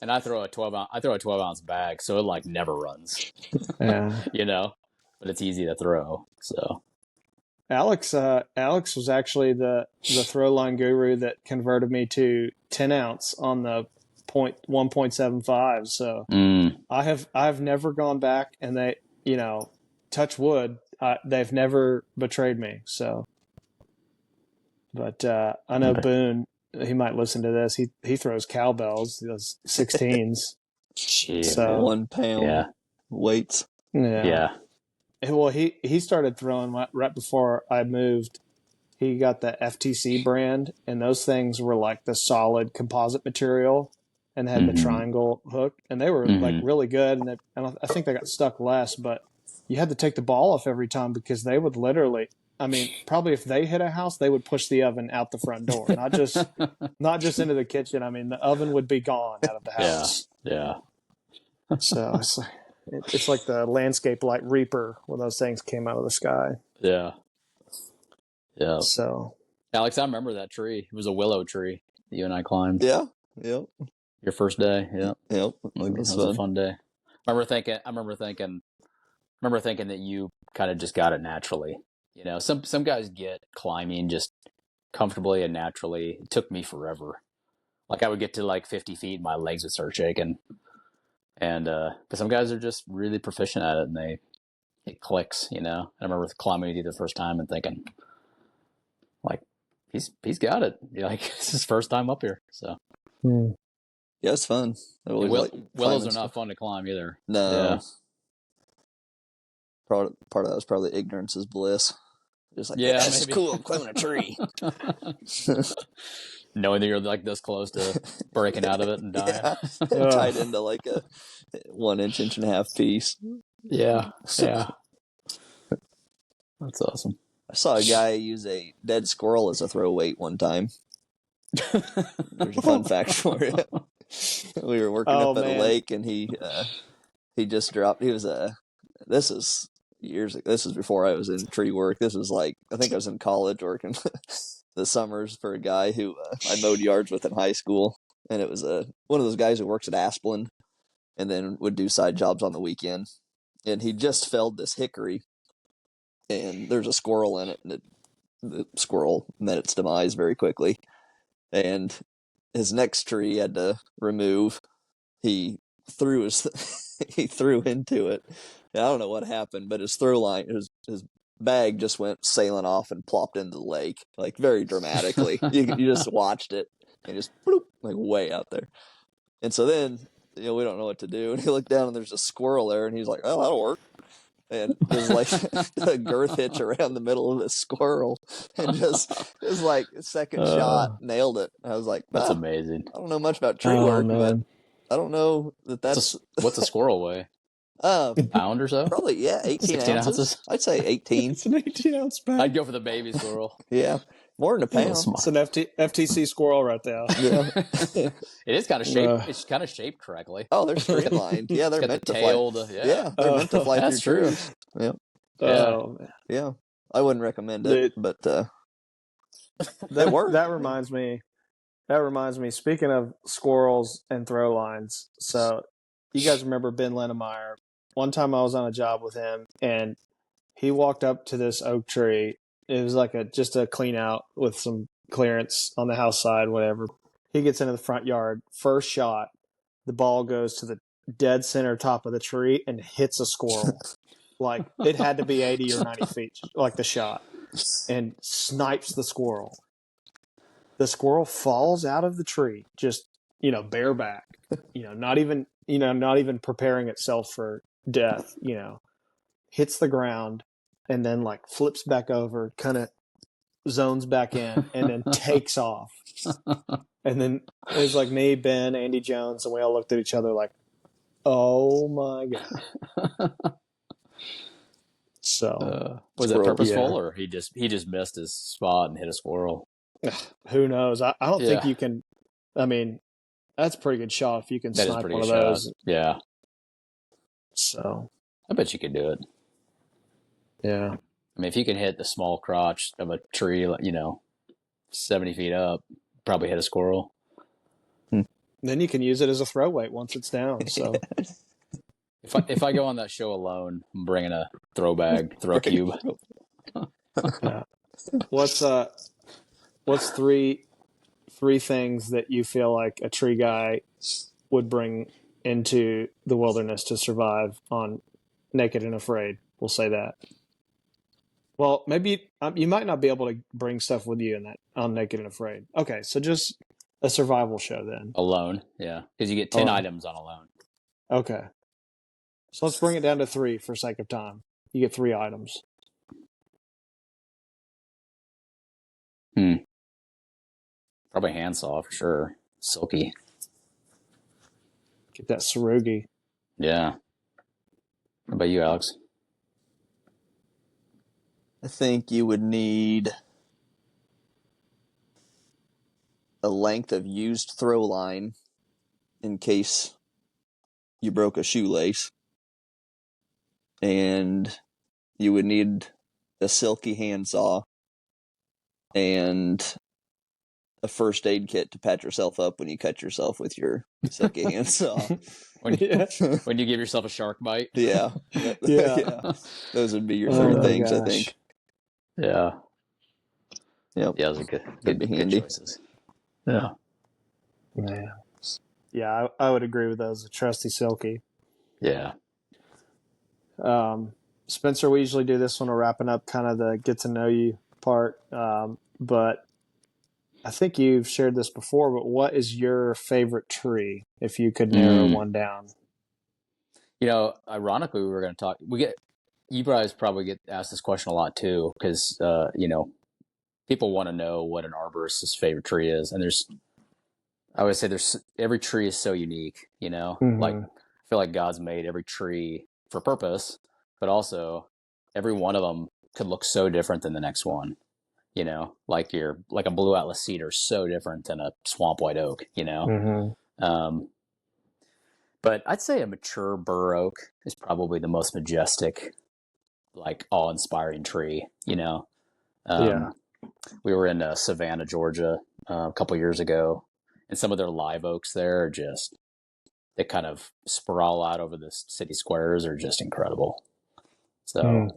And I throw a 12-ounce bag, so it like never runs. But it's easy to throw. So Alex was actually the throw line guru that converted me to 10 ounce on the 1.75. So I've never gone back, and they, touch wood, they've never betrayed me. So, but I know Boone, he might listen to this. He throws cowbells, those 16s. So 1 pound weights. Yeah. Well, he started throwing right before I moved. He got the FTC brand, and those things were like the solid composite material, and they had the triangle hook, and they were like really good. And I think they got stuck less, but you had to take the ball off every time because they would literally. I mean, probably if they hit a house, they would push the oven out the front door, not just into the kitchen. I mean, the oven would be gone out of the house. Yeah. So it's like the landscape light reaper when those things came out of the sky. Yeah. Yeah. So, Alex, I remember that tree. It was a willow tree that you and I climbed. Yeah. Yep. Your first day. Yeah. Yep. That was a fun day. I remember thinking that you kind of just got it naturally. Some guys get climbing just comfortably and naturally. It took me forever. Like I would get to like 50 feet and my legs would start shaking. And but some guys are just really proficient at it, and it clicks. I remember climbing with you the first time and thinking, like, he's got it. Like it's his first time up here. So yeah, it's fun. Willows are not fun to climb either. No. Yeah. Part of that was probably ignorance is bliss. Just like, this is cool. I'm climbing a tree. Knowing that you're like this close to breaking out of it and dying. Tied into like a 1 inch, 1.5 piece. Yeah. Yeah. That's awesome. I saw a guy use a dead squirrel as a throw weight one time. There's a fun fact for you. We were working up at a lake, and he just dropped. This is years ago. This is before I was in tree work. This was like, I think I was in college working the summers for a guy who I mowed yards with in high school, and it was one of those guys who works at Asplin and then would do side jobs on the weekend. And he just felled this hickory, and there's a squirrel in it, and the squirrel met its demise very quickly. And his next tree he had to remove. He threw into it. And I don't know what happened, but his throw line, his bag just went sailing off and plopped into the lake, like very dramatically. you just watched it and just bloop, like way out there. And so then, we don't know what to do. And he looked down and there's a squirrel there, and he's like, "Oh, that'll work." And there's like a girth hitch around the middle of the squirrel, and just it was like second shot, nailed it. I was like, "That's amazing." I don't know much about tree work, but I don't know that's what's a squirrel weigh? Pound or so? Probably, 18 ounces. I'd say 18. It's an 18-ounce bag. I'd go for the baby squirrel. Yeah, more than a pound. It's an FTC squirrel right there. Yeah. It is kind of shaped. It's kind of shaped correctly. Oh, they're streamlined. Yeah, they're meant to fly. Yeah, they're meant to fly that's through true. trees. Yeah. Yeah. I wouldn't recommend it, but that worked. That reminds me. Speaking of squirrels and throw lines, so you guys remember Ben Lennemeyer? One time I was on a job with him, and he walked up to this oak tree. It was like just a clean out with some clearance on the house side, whatever. He gets into the front yard. First shot, the ball goes to the dead center top of the tree and hits a squirrel. Like it had to be 80 or 90 feet, like the shot, and snipes the squirrel. The squirrel falls out of the tree, just bareback. Not even preparing itself for death. Hits the ground, and then like flips back over, kind of zones back in, and then takes off. And then it was like me, Ben, Andy Jones, and we all looked at each other like, "Oh my god!" So was it purposeful, or he just missed his spot and hit a squirrel? Who knows? I don't think you can. I mean, that's a pretty good shot if you can snipe one of those. Yeah. So I bet you could do it. Yeah. I mean, if you can hit the small crotch of a tree, 70 feet up, probably hit a squirrel. Then you can use it as a throw weight once it's down. So if I go on that show alone, I'm bringing a throw cube. Yeah. What's three things that you feel like a tree guy would bring into the wilderness to survive on Naked and Afraid. We'll say that. Well, maybe you might not be able to bring stuff with you in that on Naked and Afraid. Okay, so just a survival show then. Alone, yeah, because you get 10 items on Alone. Okay, so let's bring it down to 3 for sake of time. You get 3 items. Probably handsaw for sure. Silky. Get that sarugi. Yeah. How about you, Alex? I think you would need a length of used throw line in case you broke a shoelace. And you would need a silky handsaw and a first aid kit to patch yourself up when you cut yourself with your silky handsaw. When you give yourself a shark bite. Yeah. Yeah. Those would be your 3 things, gosh. I think. Yeah. Yep. Yeah, those are good handy choices. Yeah. Man. Yeah, I would agree with those. A trusty silky. Yeah. Spencer, we usually do this one. We're wrapping up kind of the get to know you part. But I think you've shared this before, but what is your favorite tree if you could narrow one down? You know, ironically, we were going to talk. You guys probably get asked this question a lot too, because you know, people want to know what an arborist's favorite tree is, and I would say every tree is so unique. You know, like I feel like God's made every tree for purpose, but also every one of them could look so different than the next one. You know, like a blue atlas cedar is so different than a swamp white oak. You know. But I'd say a mature bur oak is probably the most majestic, like awe-inspiring tree, you know? We were in Savannah, Georgia a couple years ago, and some of their live oaks there are they kind of sprawl out over the city squares, are just incredible. So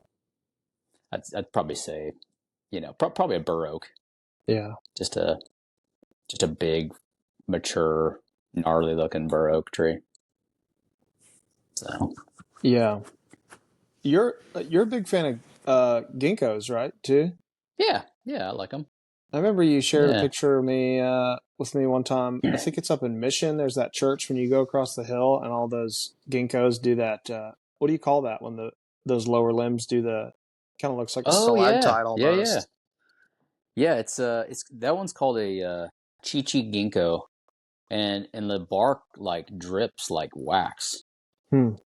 I'd probably say, you know, probably a bur oak. Yeah. Just a big, mature, gnarly looking bur oak tree. So. Yeah. You're a big fan of ginkgos, right? Too? Yeah, I like them. I remember you shared a picture of me with me one time. I think it's up in Mission. There's that church when you go across the hill, and all those ginkgos do that. What do you call that when those lower limbs do the kind of looks like a stalactite almost? Yeah. It's that one's called a chi-chi ginkgo, and the bark like drips like wax. You'd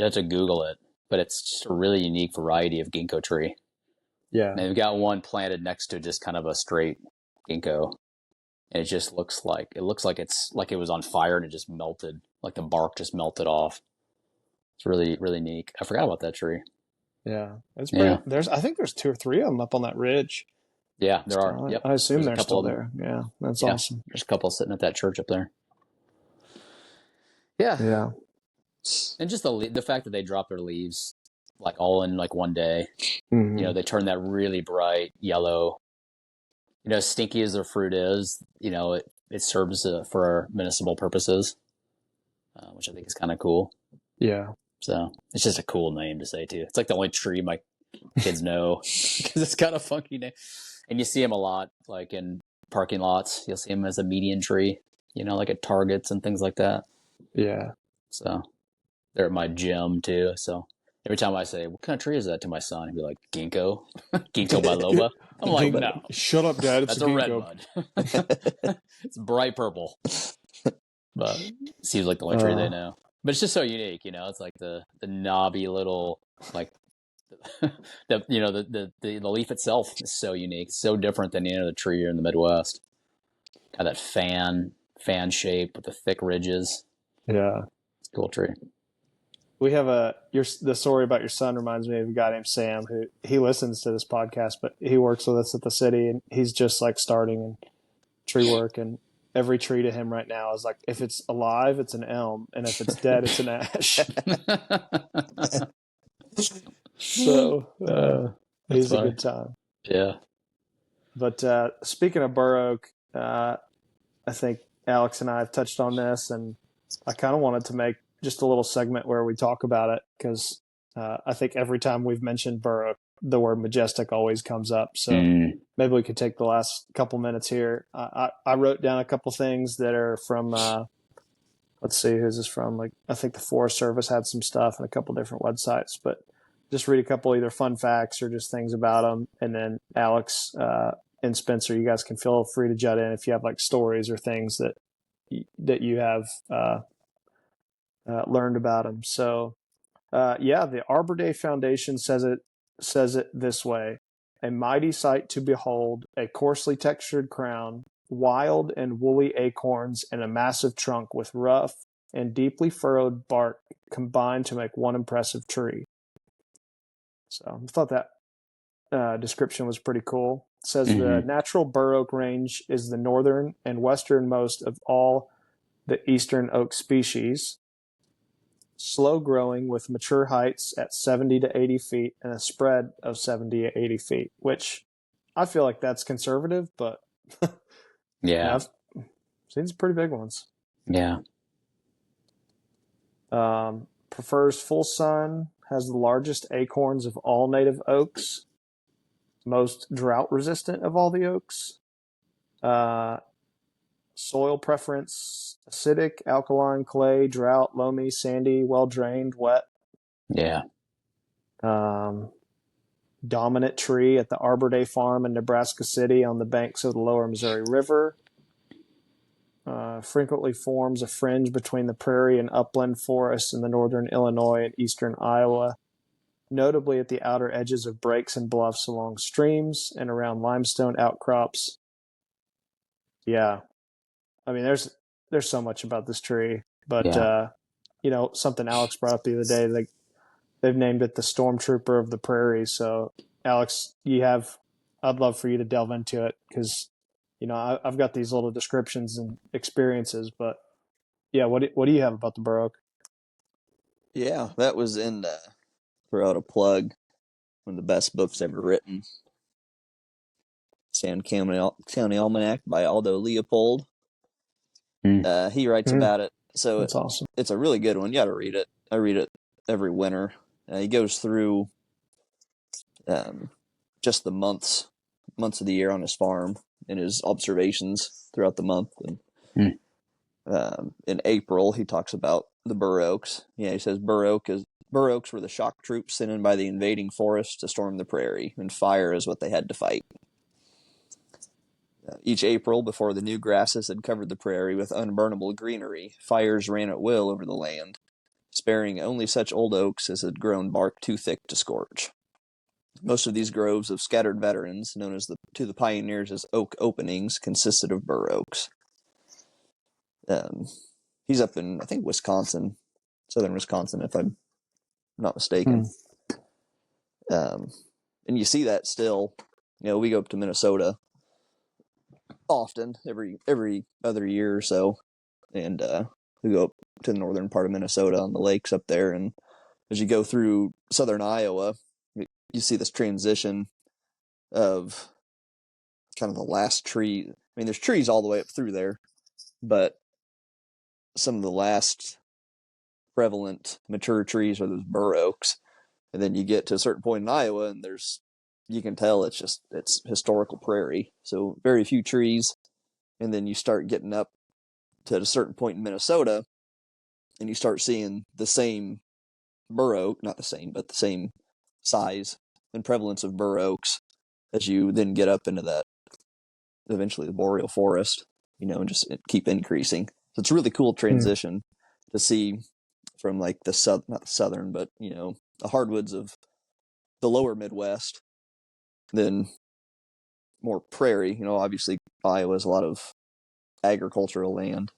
have to Google it, but it's just a really unique variety of ginkgo tree. Yeah. And they've got one planted next to just kind of a straight ginkgo. And it just looks like it was on fire and it just melted, like the bark just melted off. It's really, really neat. I forgot about that tree. Yeah. It's pretty, I think there's 2 or 3 of them up on that ridge. Yeah, there are. Yep. I assume they're still there. Yeah. That's awesome. There's a couple sitting at that church up there. Yeah. Yeah. And just the fact that they drop their leaves like all in like one day, you know, they turn that really bright yellow, you know, as stinky as their fruit is, you know, it serves for medicinal purposes, which I think is kind of cool. Yeah. So it's just a cool name to say too. It's like the only tree my kids know because it's got a funky name, and you see them a lot, like in parking lots. You'll see them as a median tree, you know, like at Targets and things like that. Yeah. So they're at my gym too. So every time I say, "What kind of tree is that?" to my son, he'd be like, "Ginkgo, ginkgo biloba." I'm like, "No, shut up, Dad. It's that's a redbud. It's bright purple." But it seems like the only tree they know. But it's just so unique, you know. It's like the knobby little, like, the leaf itself is so unique, so different than any other tree here in the Midwest. Got that fan shape with the thick ridges. Yeah, it's a cool tree. We have the story about your son reminds me of a guy named Sam who he listens to this podcast, but he works with us at the city, and he's just like starting in tree work, and every tree to him right now is like, if it's alive, it's an elm, and if it's dead, it's an ash. So he's a good time. Yeah. But speaking of bur oak, I think Alex and I have touched on this, and I kind of wanted to make just a little segment where we talk about it because I think every time we've mentioned Bur Oak, the word majestic always comes up. So maybe we could take the last couple minutes here. I wrote down a couple things that are from, let's see, who's this from? Like, I think the Forest Service had some stuff and a couple different websites, but just read a couple either fun facts or just things about them. And then Alex and Spencer, you guys can feel free to jut in if you have like stories or things that you have learned about them. So, the Arbor Day Foundation says it this way: a mighty sight to behold, a coarsely textured crown, wild and woolly acorns, and a massive trunk with rough and deeply furrowed bark combined to make one impressive tree. So I thought that description was pretty cool. It says the natural Bur Oak range is the northern and westernmost of all the eastern oak species. Slow growing with mature heights at 70 to 80 feet and a spread of 70 to 80 feet, which I feel like that's conservative, but yeah, I've seen some pretty big ones. Yeah. Prefers full sun, has the largest acorns of all native oaks, most drought resistant of all the oaks. Soil preference: acidic, alkaline, clay, drought, loamy, sandy, well drained, wet. Yeah. Dominant tree at the Arbor Day Farm in Nebraska City on the banks of the lower Missouri River. Frequently forms a fringe between the prairie and upland forests in the northern Illinois and eastern Iowa, notably at the outer edges of breaks and bluffs along streams and around limestone outcrops. Yeah. I mean, there's so much about this tree, but something Alex brought up the other day, they've named it the Stormtrooper of the Prairie. So, Alex, I'd love for you to delve into it because, I've got these little descriptions and experiences, but yeah, what do you have about the Bur Oak? Yeah, that was in, throw out a plug, one of the best books ever written. Sand County Almanac by Aldo Leopold. He writes about it. So that's awesome. It's a really good one. You got to read it. I read it every winter. He goes through just the months of the year on his farm and his observations throughout the month. And in April, he talks about the Bur Oaks. Yeah, he says Bur Oaks were the shock troops sent in by the invading forest to storm the prairie, and fire is what they had to fight. Each April, before the new grasses had covered the prairie with unburnable greenery, fires ran at will over the land, sparing only such old oaks as had grown bark too thick to scorch. Most of these groves of scattered veterans, known to the pioneers as oak openings, consisted of Bur Oaks. He's up in, I think, Wisconsin, southern Wisconsin, if I'm not mistaken. And you see that still. We go up to Minnesota often, every other year or so, and we go up to the northern part of Minnesota on the lakes up there, and as you go through southern Iowa, you see this transition of kind of the last tree. I mean, there's trees all the way up through there, but some of the last prevalent mature trees are those Bur Oaks, and then you get to a certain point in Iowa, and you can tell it's historical prairie, so very few trees. And then you start getting up to a certain point in Minnesota, and you start seeing the same Bur Oak, not the same, but the same size and prevalence of Bur Oaks as you then get up into that, eventually the boreal forest, and just keep increasing. So it's a really cool transition to see from like not the southern, but, the hardwoods of the lower Midwest, then more prairie. Obviously Iowa has a lot of agricultural land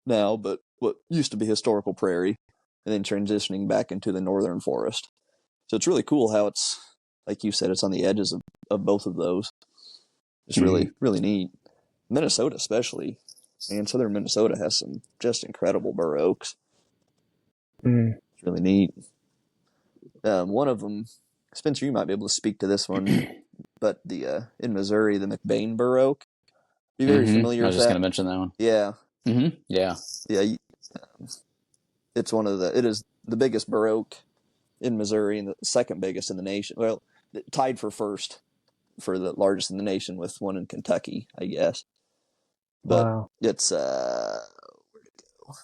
now, but what used to be historical prairie, and then transitioning back into the northern forest. So it's really cool how it's, like you said, it's on the edges of both of those. It's really, really neat. Minnesota especially, and southern Minnesota has some just incredible Bur Oaks. It's really neat. One of them, Spencer, you might be able to speak to this one, but in Missouri, the McBain Bur Oak. Be very familiar with that. I was just going to mention that one. Yeah. Mm-hmm. Yeah. Yeah. It's it is the biggest Bur Oak in Missouri and the second biggest in the nation. Well, tied for first for the largest in the nation with one in Kentucky, I guess. But Wow. it's where'd it go?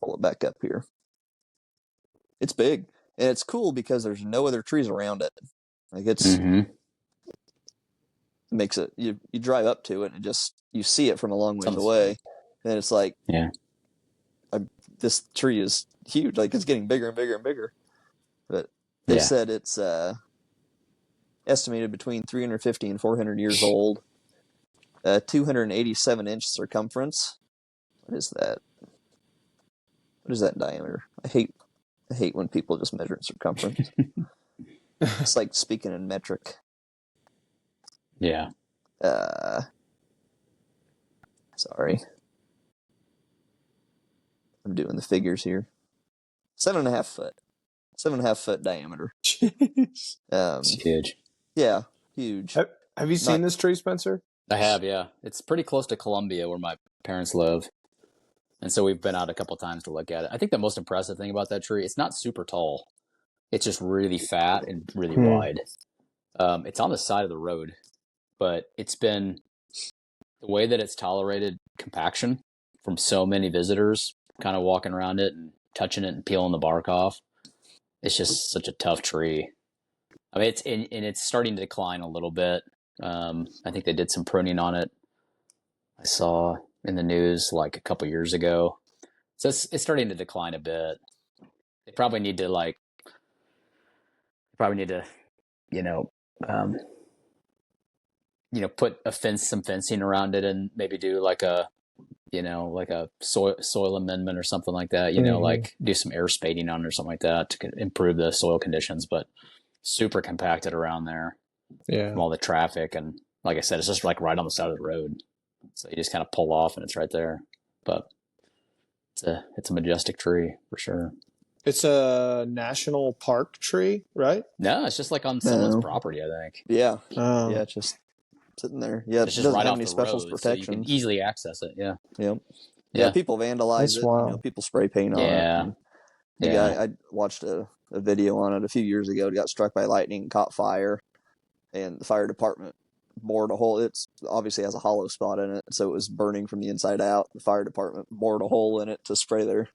Pull it back up here. It's big and it's cool because there's no other trees around it. Like it makes it you drive up to it and just you see it from a long ways away, and it's like this tree is huge. Like it's getting bigger and bigger and bigger. But they said it's estimated between 350 and 400 years old. 287-inch circumference. What is that? What is that in diameter? I hate when people just measure in circumference. It's like speaking in metric. Yeah. Sorry. I'm doing the figures here. 7.5 foot. 7.5 foot diameter. Jeez. It's huge. Yeah, huge. Have you seen this tree, Spencer? I have, yeah. It's pretty close to Columbia, where my parents live. And so we've been out a couple times to look at it. I think the most impressive thing about that tree, it's not super tall. It's just really fat and really wide. It's on the side of the road, but it's been the way that it's tolerated compaction from so many visitors kind of walking around it and touching it and peeling the bark off. It's just such a tough tree. I mean, it's starting to decline a little bit. I think they did some pruning on it. I saw in the news like a couple years ago. So it's starting to decline a bit. They probably need to put some fencing around it and maybe do like a soil amendment or something like that, like do some air spading on it or something like that to improve the soil conditions, but super compacted around there from all the traffic. And like I said, it's just like right on the side of the road. So you just kind of pull off and it's right there. But it's a majestic tree for sure. It's a national park tree, right? No, it's just like on someone's property, I think. Yeah. Yeah, it's just sitting there. Yeah, it's it just doesn't right have off any the special road, protections. so you can easily access it. Yeah. Yep. Yeah, people vandalize it. People spray paint on it. I watched a video on it a few years ago. It got struck by lightning and caught fire, and the fire department bored a hole. It obviously has a hollow spot in it, so it was burning from the inside out. The fire department bored a hole in it to spray the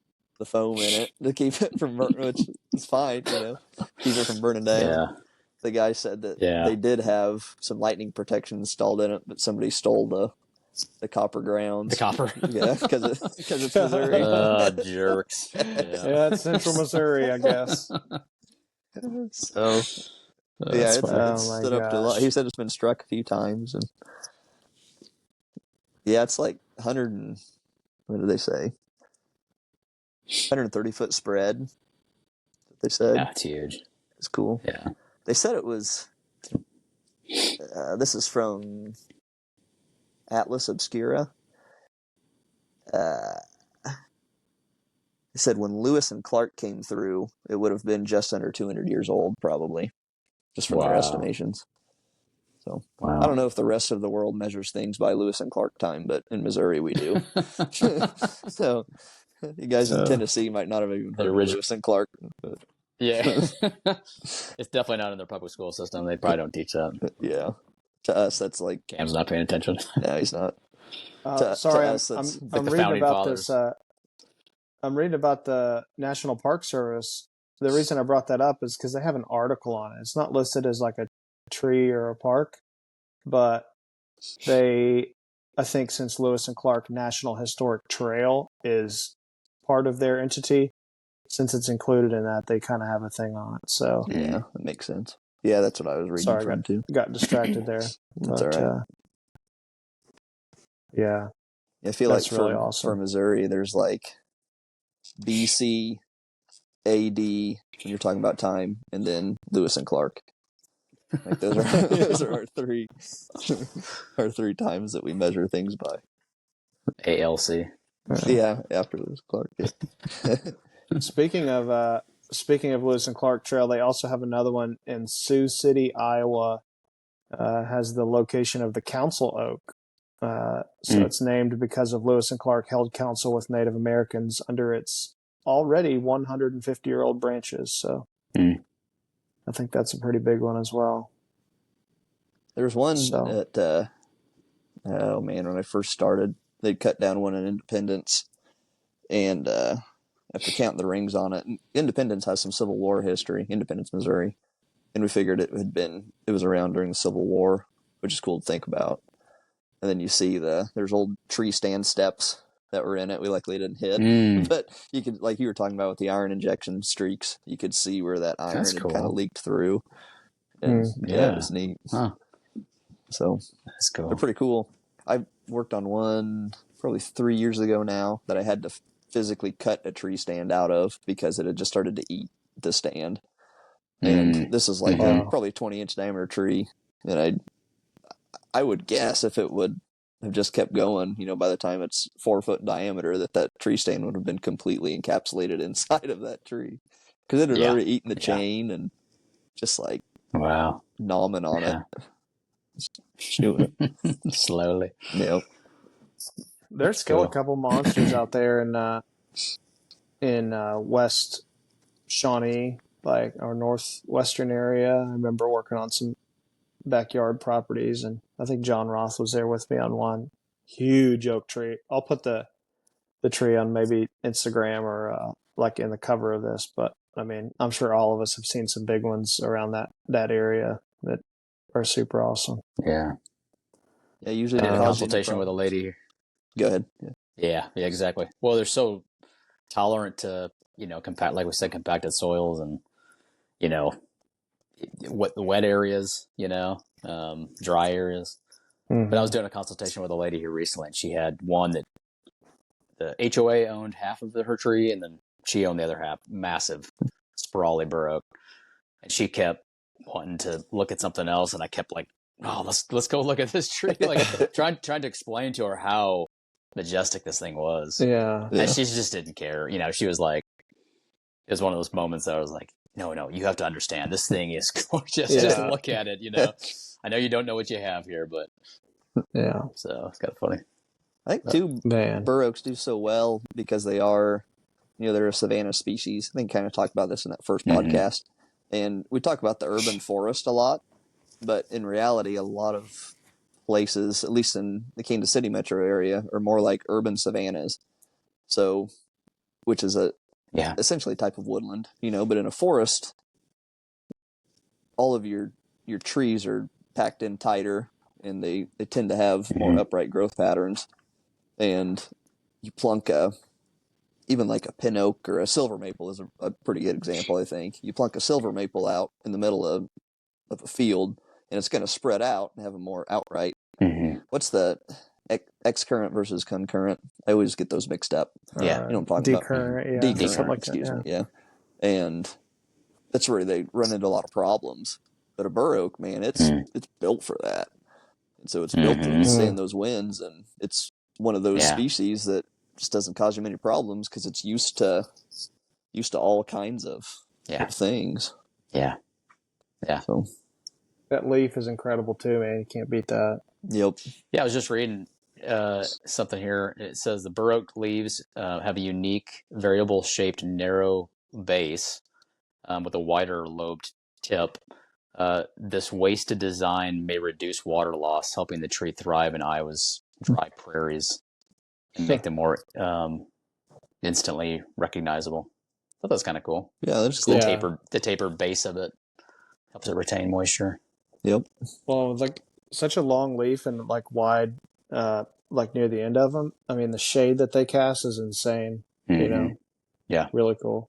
foam in it to keep it from burning, which is fine, keep it from burning down. Yeah. The guy said that they did have some lightning protection installed in it, but somebody stole the copper grounds. The copper? Yeah, because it's Missouri. Jerks. Yeah, it's central Missouri, I guess. So, it's stood up to a lot. He said it's been struck a few times. And yeah, it's like 100 and, what did they say? 130-foot spread, they said. Yeah, it's huge. It's cool. Yeah. They said it was, this is from Atlas Obscura. They said when Lewis and Clark came through, it would have been just under 200 years old, probably, just from their estimations. So I don't know if the rest of the world measures things by Lewis and Clark time, but in Missouri we do. So you guys in Tennessee might not have even heard of Lewis and Clark. But. Yeah. It's definitely not in their public school system. They probably don't teach that. Yeah. To us, that's like... Cam's not paying attention. No, he's not. Sorry, I'm reading about this. I'm reading about the National Park Service. The reason I brought that up is because they have an article on it. It's not listed as like a tree or a park, but I think since Lewis and Clark National Historic Trail is part of their entity, since it's included in that, they kind of have a thing on it. So yeah, that makes sense. Yeah, that's what I was reading from too. Got distracted there. That's all right. Yeah. I feel like really awesome. For Missouri, there's like BC, AD, when you're talking about time, and then Lewis and Clark. Like those are our three times that we measure things by. ALC. Yeah, after Lewis and Clark. Yeah. Speaking of Lewis and Clark Trail, they also have another one in Sioux City, Iowa. Has the location of the Council Oak, So it's named because of Lewis and Clark held council with Native Americans under its already 150-year-old branches. So I think that's a pretty big one as well. There's one at, when I first started, they cut down one in Independence, and after counting the rings on it, Independence has some Civil War history, Independence, Missouri, and we figured it was around during the Civil War, which is cool to think about. And then you see there's old tree stand steps that were in it. We luckily didn't hit, but you could, like you were talking about with the iron injection streaks, you could see where that iron had kind of leaked through. And it was neat. Huh. So that's cool. They're pretty cool. I worked on one probably 3 years ago now that I had to physically cut a tree stand out of because it had just started to eat the stand. And this is like probably a 20-inch diameter tree. And I would guess if it would have just kept going, by the time it's 4 foot in diameter, that tree stand would have been completely encapsulated inside of that tree. Because it had already eaten the chain and just like nomming on it. Chewing it. Slowly. Yep. There's still a couple monsters out there in West Shawnee, like our northwestern area. I remember working on some backyard properties, and I think John Roth was there with me on one huge oak tree. I'll put the tree on maybe Instagram or like in the cover of this, but I mean, I'm sure all of us have seen some big ones around that area that are super awesome. Yeah. Yeah, usually I did a consultation with a lady. Go ahead. Yeah, exactly. Well, they're so tolerant to, like we said, compacted soils and, wet areas, dry areas. But I was doing a consultation with a lady here recently, and she had one that the HOA owned half of her tree, and then she owned the other half, massive, sprawly Bur Oak. And she kept wanting to look at something else, and I kept like, oh, let's go look at this tree. Like trying to explain to her how majestic this thing was. Yeah. And she just didn't care. She was like, it was one of those moments that I was like, no, you have to understand. This thing is gorgeous. Just look at it, I know you don't know what you have here, but so it's kind of funny. I think Bur Oaks do so well because they are, they're a savanna species. I think kind of talked about this in that first podcast. And we talk about the urban forest a lot, but in reality, a lot of places, at least in the Kansas City metro area, are more like urban savannas. So, which is essentially a type of woodland, but in a forest, all of your trees are packed in tighter, and they tend to have more upright growth patterns. And you plunk even like a pin oak or a silver maple is a pretty good example, I think. You plunk a silver maple out in the middle of a field, and it's going to spread out and have a more outright. What's the excurrent versus concurrent? I always get those mixed up. Yeah. I'm talking decurrent, about decurrent, excuse me. Yeah. And that's where they run into a lot of problems. But a Bur Oak, man, it's built for that. And so it's built to withstand those winds, and it's one of those species that just doesn't cause you many problems because it's used to all kinds of things. Yeah. So that leaf is incredible too, man. You can't beat that. Yep. Yeah, I was just reading something here. It says the Bur Oak leaves have a unique, variable-shaped, narrow base with a wider lobed tip. This wasted design may reduce water loss, helping the tree thrive in Iowa's dry prairies and make them more instantly recognizable. I thought that was kind of cool. Yeah, that's cool. The tapered base of it helps it retain moisture. Yep. Well, like such a long leaf and like wide, like near the end of them. I mean, the shade that they cast is insane. Yeah, really cool.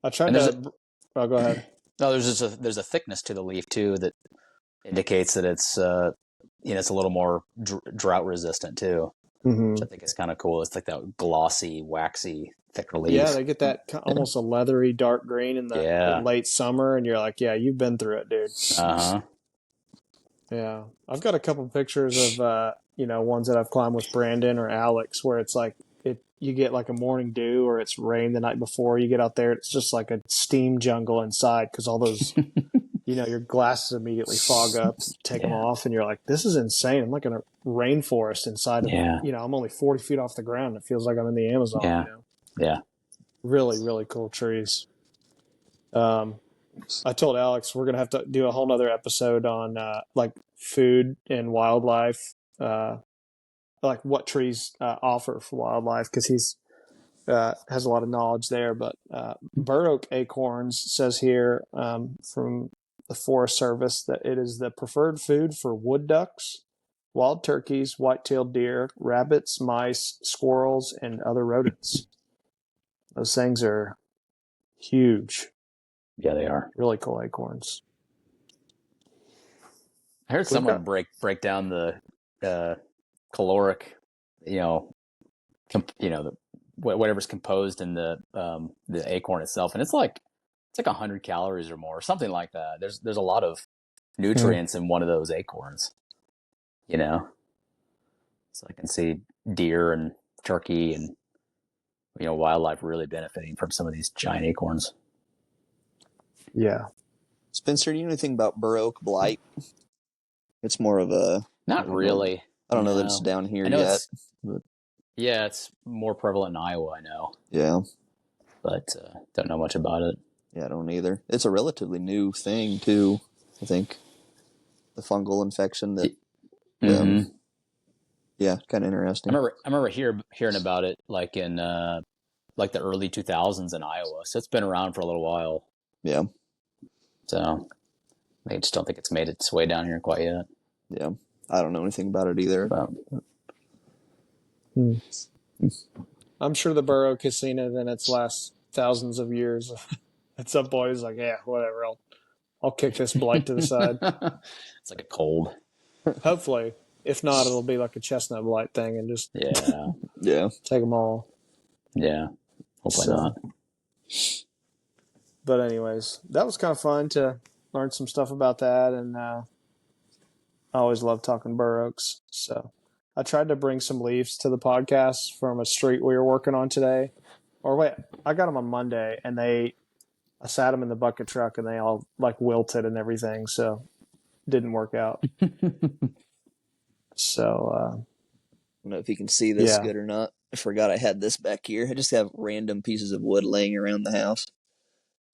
I tried to. Go ahead. No, there's a thickness to the leaf too that indicates that it's it's a little more drought resistant too, which I think is kind of cool. It's like that glossy, waxy, thicker leaf. Yeah, they get that almost a leathery dark green in the late summer, and you're like, yeah, you've been through it, dude. Yeah, I've got a couple pictures of ones that I've climbed with Brandon or Alex, where it's like you get like a morning dew or it's rain the night before. You get out there, it's just like a steam jungle inside because all those, your glasses immediately fog up, take them off, and you're like, this is insane. I'm not gonna rainforest inside of, I'm only 40 feet off the ground. It feels like I'm in the Amazon. Yeah. Yeah. Really, really cool trees. I told Alex we're going to have to do a whole nother episode on like food and wildlife, like what trees offer for wildlife, because he's has a lot of knowledge there. But Bur Oak acorns says here from the Forest Service that it is the preferred food for wood ducks, wild turkeys, white-tailed deer, rabbits, mice, squirrels, and other rodents. Those things are huge. Yeah, they are. Really cool acorns. I heard someone break down the caloric, whatever's composed in the acorn itself, and it's like 100 calories or more, something like that. There's a lot of nutrients in one of those acorns, So I can see deer and turkey and wildlife really benefiting from some of these giant acorns. Yeah. Spencer, do you know anything about Bur Oak blight? It's more of a... Not really. I don't know that it's down here yet. Yeah, it's more prevalent in Iowa, I know. Yeah. But don't know much about it. Yeah, I don't either. It's a relatively new thing, too, I think. The fungal infection that... yeah, kind of interesting. I remember hearing about it like in like the early 2000s in Iowa. So it's been around for a little while. Yeah. So I just don't think it's made its way down here quite yet. Yeah. I don't know anything about it either. I'm sure the Bur Oak has seen it in its last thousands of years. At some point, he's like, yeah, whatever. I'll kick this blight to the side. It's like a cold. Hopefully. If not, it'll be like a chestnut blight thing and just take them all. Yeah. Hopefully not. But anyways, that was kind of fun to learn some stuff about that. And I always love talking Bur Oaks. So I tried to bring some leaves to the podcast from a street we were working on today. Or wait, I got them on Monday, and I sat them in the bucket truck, and they all like wilted and everything. So it didn't work out. So I don't know if you can see this good or not. I forgot I had this back here. I just have random pieces of wood laying around the house.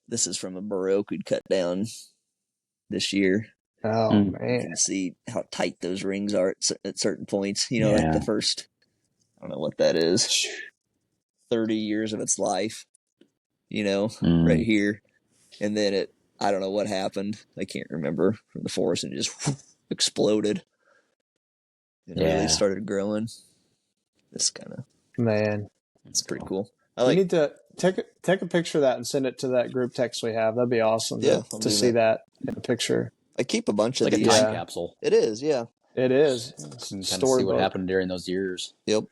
This is from a Bur Oak we'd cut down this year. Oh, man. You can see how tight those rings are at certain points. Like the first, I don't know what that is, 30 years of its life, right here. And then I don't know what happened. I can't remember, from the forest, and it just exploded. And really started growing. This kind of... Man. It's pretty cool. You need to take a picture of that and send it to that group text we have. That'd be awesome to see that in a picture. I keep a bunch of like these. Like a time capsule. It is, yeah. It is. You can kind of see what happened during those years. Yep.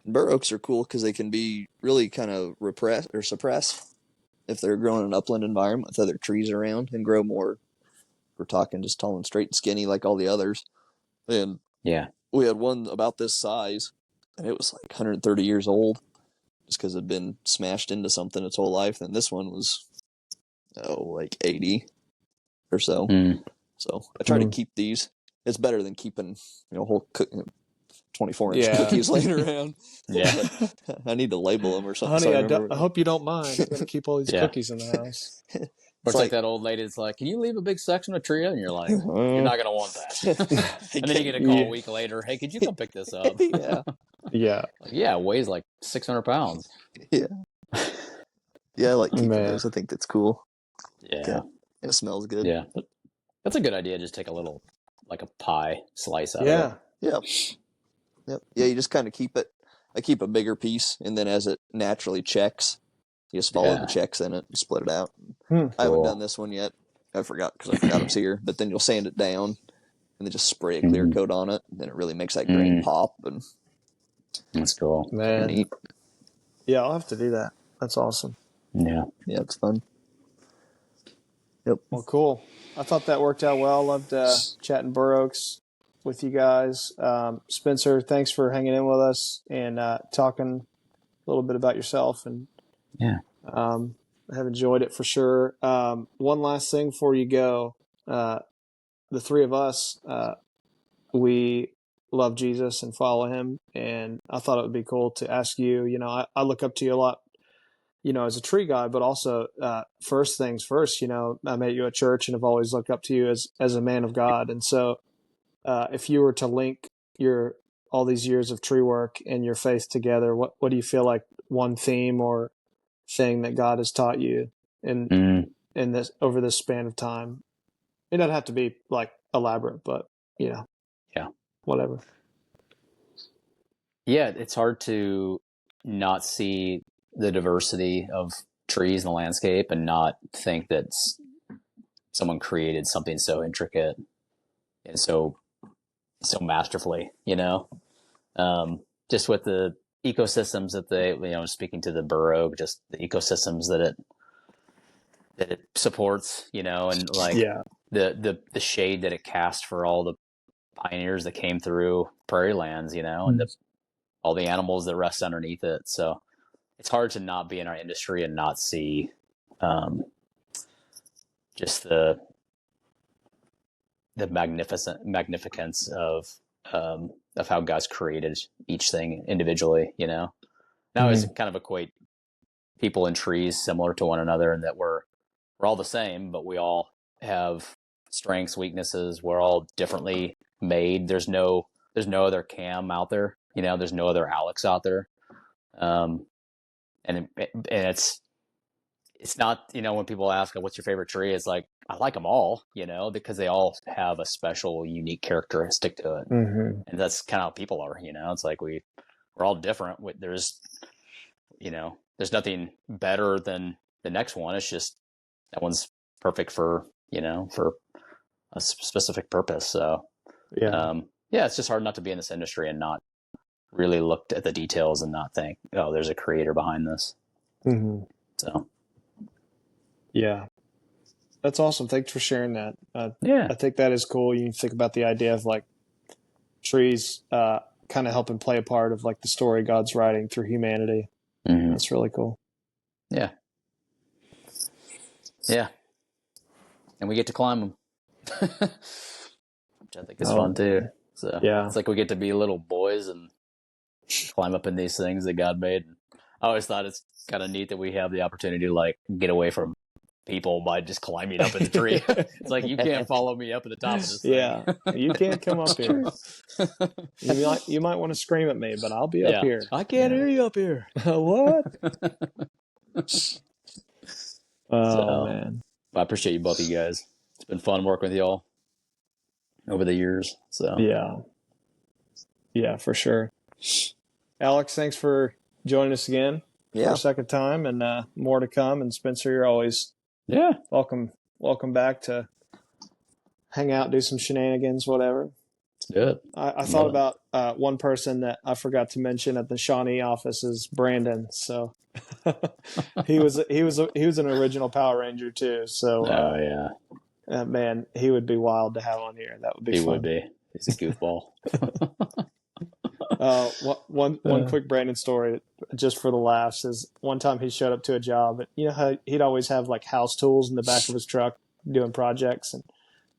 Bur Oaks are cool because they can be really kind of repress or suppress if they're growing in an upland environment with other trees around, and grow more. We're talking just tall and straight and skinny like all the others. And we had one about this size, and it was like 130 years old, just because it had been smashed into something its whole life. And this one was, like 80 or so. So I try to keep these. It's better than keeping, whole 24-inch cookies laying around. Yeah. I need to label them or something. Honey, so I hope you don't mind. I'm going to keep all these cookies in the house. It's like that old lady that's like, can you leave a big section of tree? And you're like, you're not going to want that. And then you get a call a week later. Hey, could you come pick this up? Yeah. It weighs like 600 pounds. Yeah. Yeah, I like keeping those. I think that's cool. Yeah. It smells good. Yeah. That's a good idea. Just take a little, like a pie slice out of it. Yeah. Yep. Yeah, you just kind of keep it. I keep a bigger piece, and then as it naturally checks, you just follow the checks in it and split it out. Cool. I haven't done this one yet. I forgot because I forgot it was here. But then you'll sand it down, and then just spray a clear coat on it. And then it really makes that grain pop. And that's cool. Man. Neat. Yeah, I'll have to do that. That's awesome. Yeah, it's fun. Yep. Well, cool. I thought that worked out well. Loved chatting Bur Oaks with you guys. Spencer, thanks for hanging in with us and talking a little bit about yourself. And I have enjoyed it for sure. One last thing before you go. The three of us, we love Jesus and follow him. And I thought it would be cool to ask you, I look up to you a lot, as a tree guy, but also first things first, I met you at church and have always looked up to you as a man of God. And so if you were to link all these years of tree work and your faith together, what do you feel like one theme or thing that God has taught you in this over this span of time? It doesn't have to be like elaborate, but yeah, whatever. Yeah, it's hard to not see the diversity of trees in the landscape and not think that someone created something so intricate and so masterfully, just with the ecosystems that they, speaking to the Bur Oak, just the ecosystems that it supports, and like the shade that it cast for all the pioneers that came through prairie lands, and all the animals that rest underneath it. So it's hard to not be in our industry and not see just the magnificence of how God's created each thing individually. Now I always kind of equate people and trees similar to one another, and that we're all the same, but we all have strengths, weaknesses. We're all differently made. There's no other Cam out there. There's no other Alex out there. And it's not, when people ask, what's your favorite tree? It's like, I like them all, because they all have a special, unique characteristic to it. And that's kind of how people are, it's like we're all different. There's nothing better than the next one. It's just that one's perfect for a specific purpose. So, it's just hard not to be in this industry and not really look at the details and not think, oh, there's a creator behind this. So, yeah, that's awesome. Thanks for sharing that. I think that is cool. You think about the idea of like trees kind of helping play a part of like the story God's writing through humanity. That's really cool. Yeah. And we get to climb them. Which I think is fun too. So it's like we get to be little boys and climb up in these things that God made. I always thought it's kind of neat that we have the opportunity to like get away from people by just climbing up in the tree. It's like, you can't follow me up at the top of this thing. Yeah, you can't come up here. You might want to scream at me, but I'll be up here. I can't hear you up here. What? Man. I appreciate you, both of you guys. It's been fun working with y'all over the years. So yeah, for sure. Alex, thanks for joining us again for a second time, and more to come. And Spencer, you're always welcome back to hang out, do some shenanigans, whatever. Good. I thought about one person that I forgot to mention at the Shawnee office is Brandon. So he was an original Power Ranger too. So man, he would be wild to have on here. That would be fun. He would be. He's a goofball. One quick Brandon story, just for the laughs, is one time he showed up to a job. You know how he'd always have like house tools in the back of his truck doing projects, and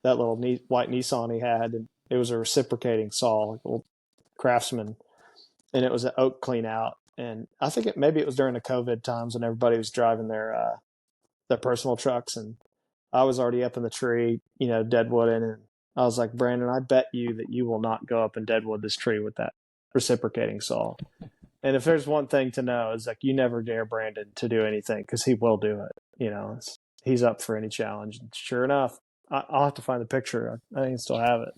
that little white Nissan he had, and it was a reciprocating saw, like a little Craftsman, and it was an oak clean out. And I think maybe it was during the COVID times when everybody was driving their personal trucks, and I was already up in the tree, deadwooding, and I was like, Brandon, I bet you that you will not go up and deadwood this tree with that reciprocating saw. And if there's one thing to know, is like, you never dare Brandon to do anything, because he will do it. He's up for any challenge. And sure enough, I'll have to find the picture. I think I still have it.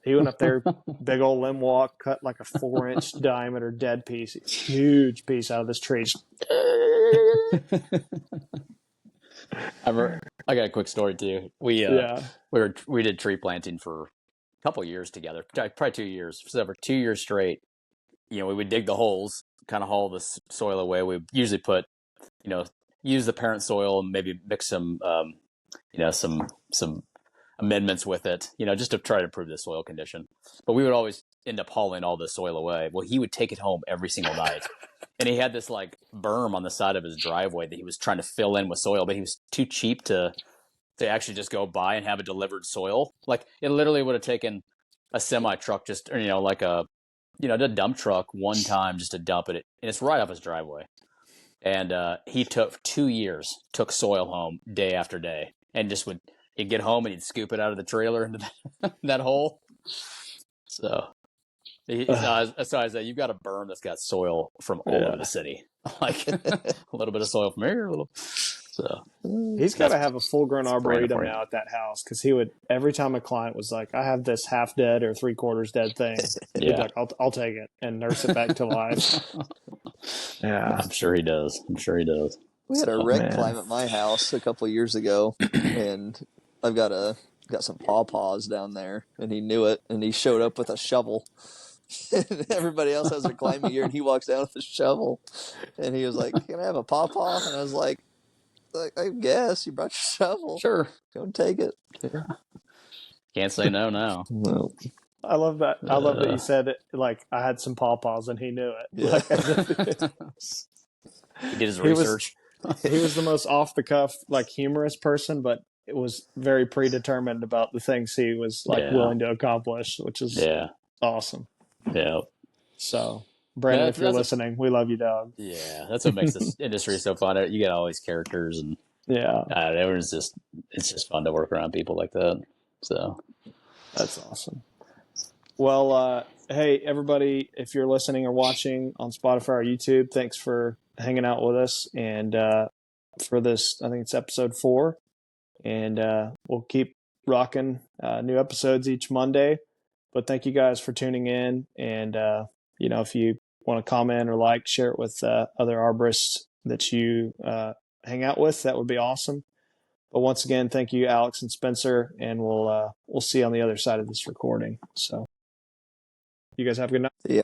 He went up there, big old limb walk, cut like a 4-inch diameter dead piece, huge piece out of this tree. I got a quick story too. We did tree planting for a couple years together, probably 2 years. So for 2 years straight, we would dig the holes, kind of haul the soil away. We usually put, use the parent soil and maybe mix some, some amendments with it, just to try to improve the soil condition. But we would always end up hauling all the soil away. Well, he would take it home every single night. And he had this like berm on the side of his driveway that he was trying to fill in with soil, but he was too cheap to actually just go buy and have it delivered soil. Like, it literally would have taken a semi truck just, or, like a dump truck one time just to dump it, and it's right off his driveway. And he took 2 years, took soil home day after day, and just he'd get home and he'd scoop it out of the trailer into that hole. So I said, you've got a berm that's got soil from all over the city, like a little bit of soil from here, a little. So he's got to have a full-grown arboretum now at that house, because he would, every time a client was like, I have this half-dead or three-quarters dead thing, he'd be like, I'll take it and nurse it back to life. Yeah, I'm sure he does. We had a red climb at my house a couple of years ago, and I've got some pawpaws down there, and he knew it, and he showed up with a shovel. And everybody else has their climbing gear, and he walks down with a shovel, and he was like, "Can I have a pawpaw?" And I was like, I guess you brought your shovel. Sure, go take it. Yeah. Can't say no now. No. I love that. I love that you said it. Like, I had some pawpaws, and he knew it. Yeah. He did his research. He was the most off the cuff, like, humorous person, but it was very predetermined about the things he was willing to accomplish, which is awesome. Yeah. So, Brandon, if you're listening, we love you, dog. Yeah, that's what makes this industry so fun. You get all these characters, and it's just fun to work around people like that. So that's awesome. Well, hey, everybody, if you're listening or watching on Spotify or YouTube, thanks for hanging out with us. And for this, I think it's episode 4. And we'll keep rocking new episodes each Monday. But thank you guys for tuning in. And, if you want to comment or share it with other arborists that you hang out with, that would be awesome. But once again, thank you, Alex and Spencer, and we'll see you on the other side of this recording. So you guys have a good night. Yeah.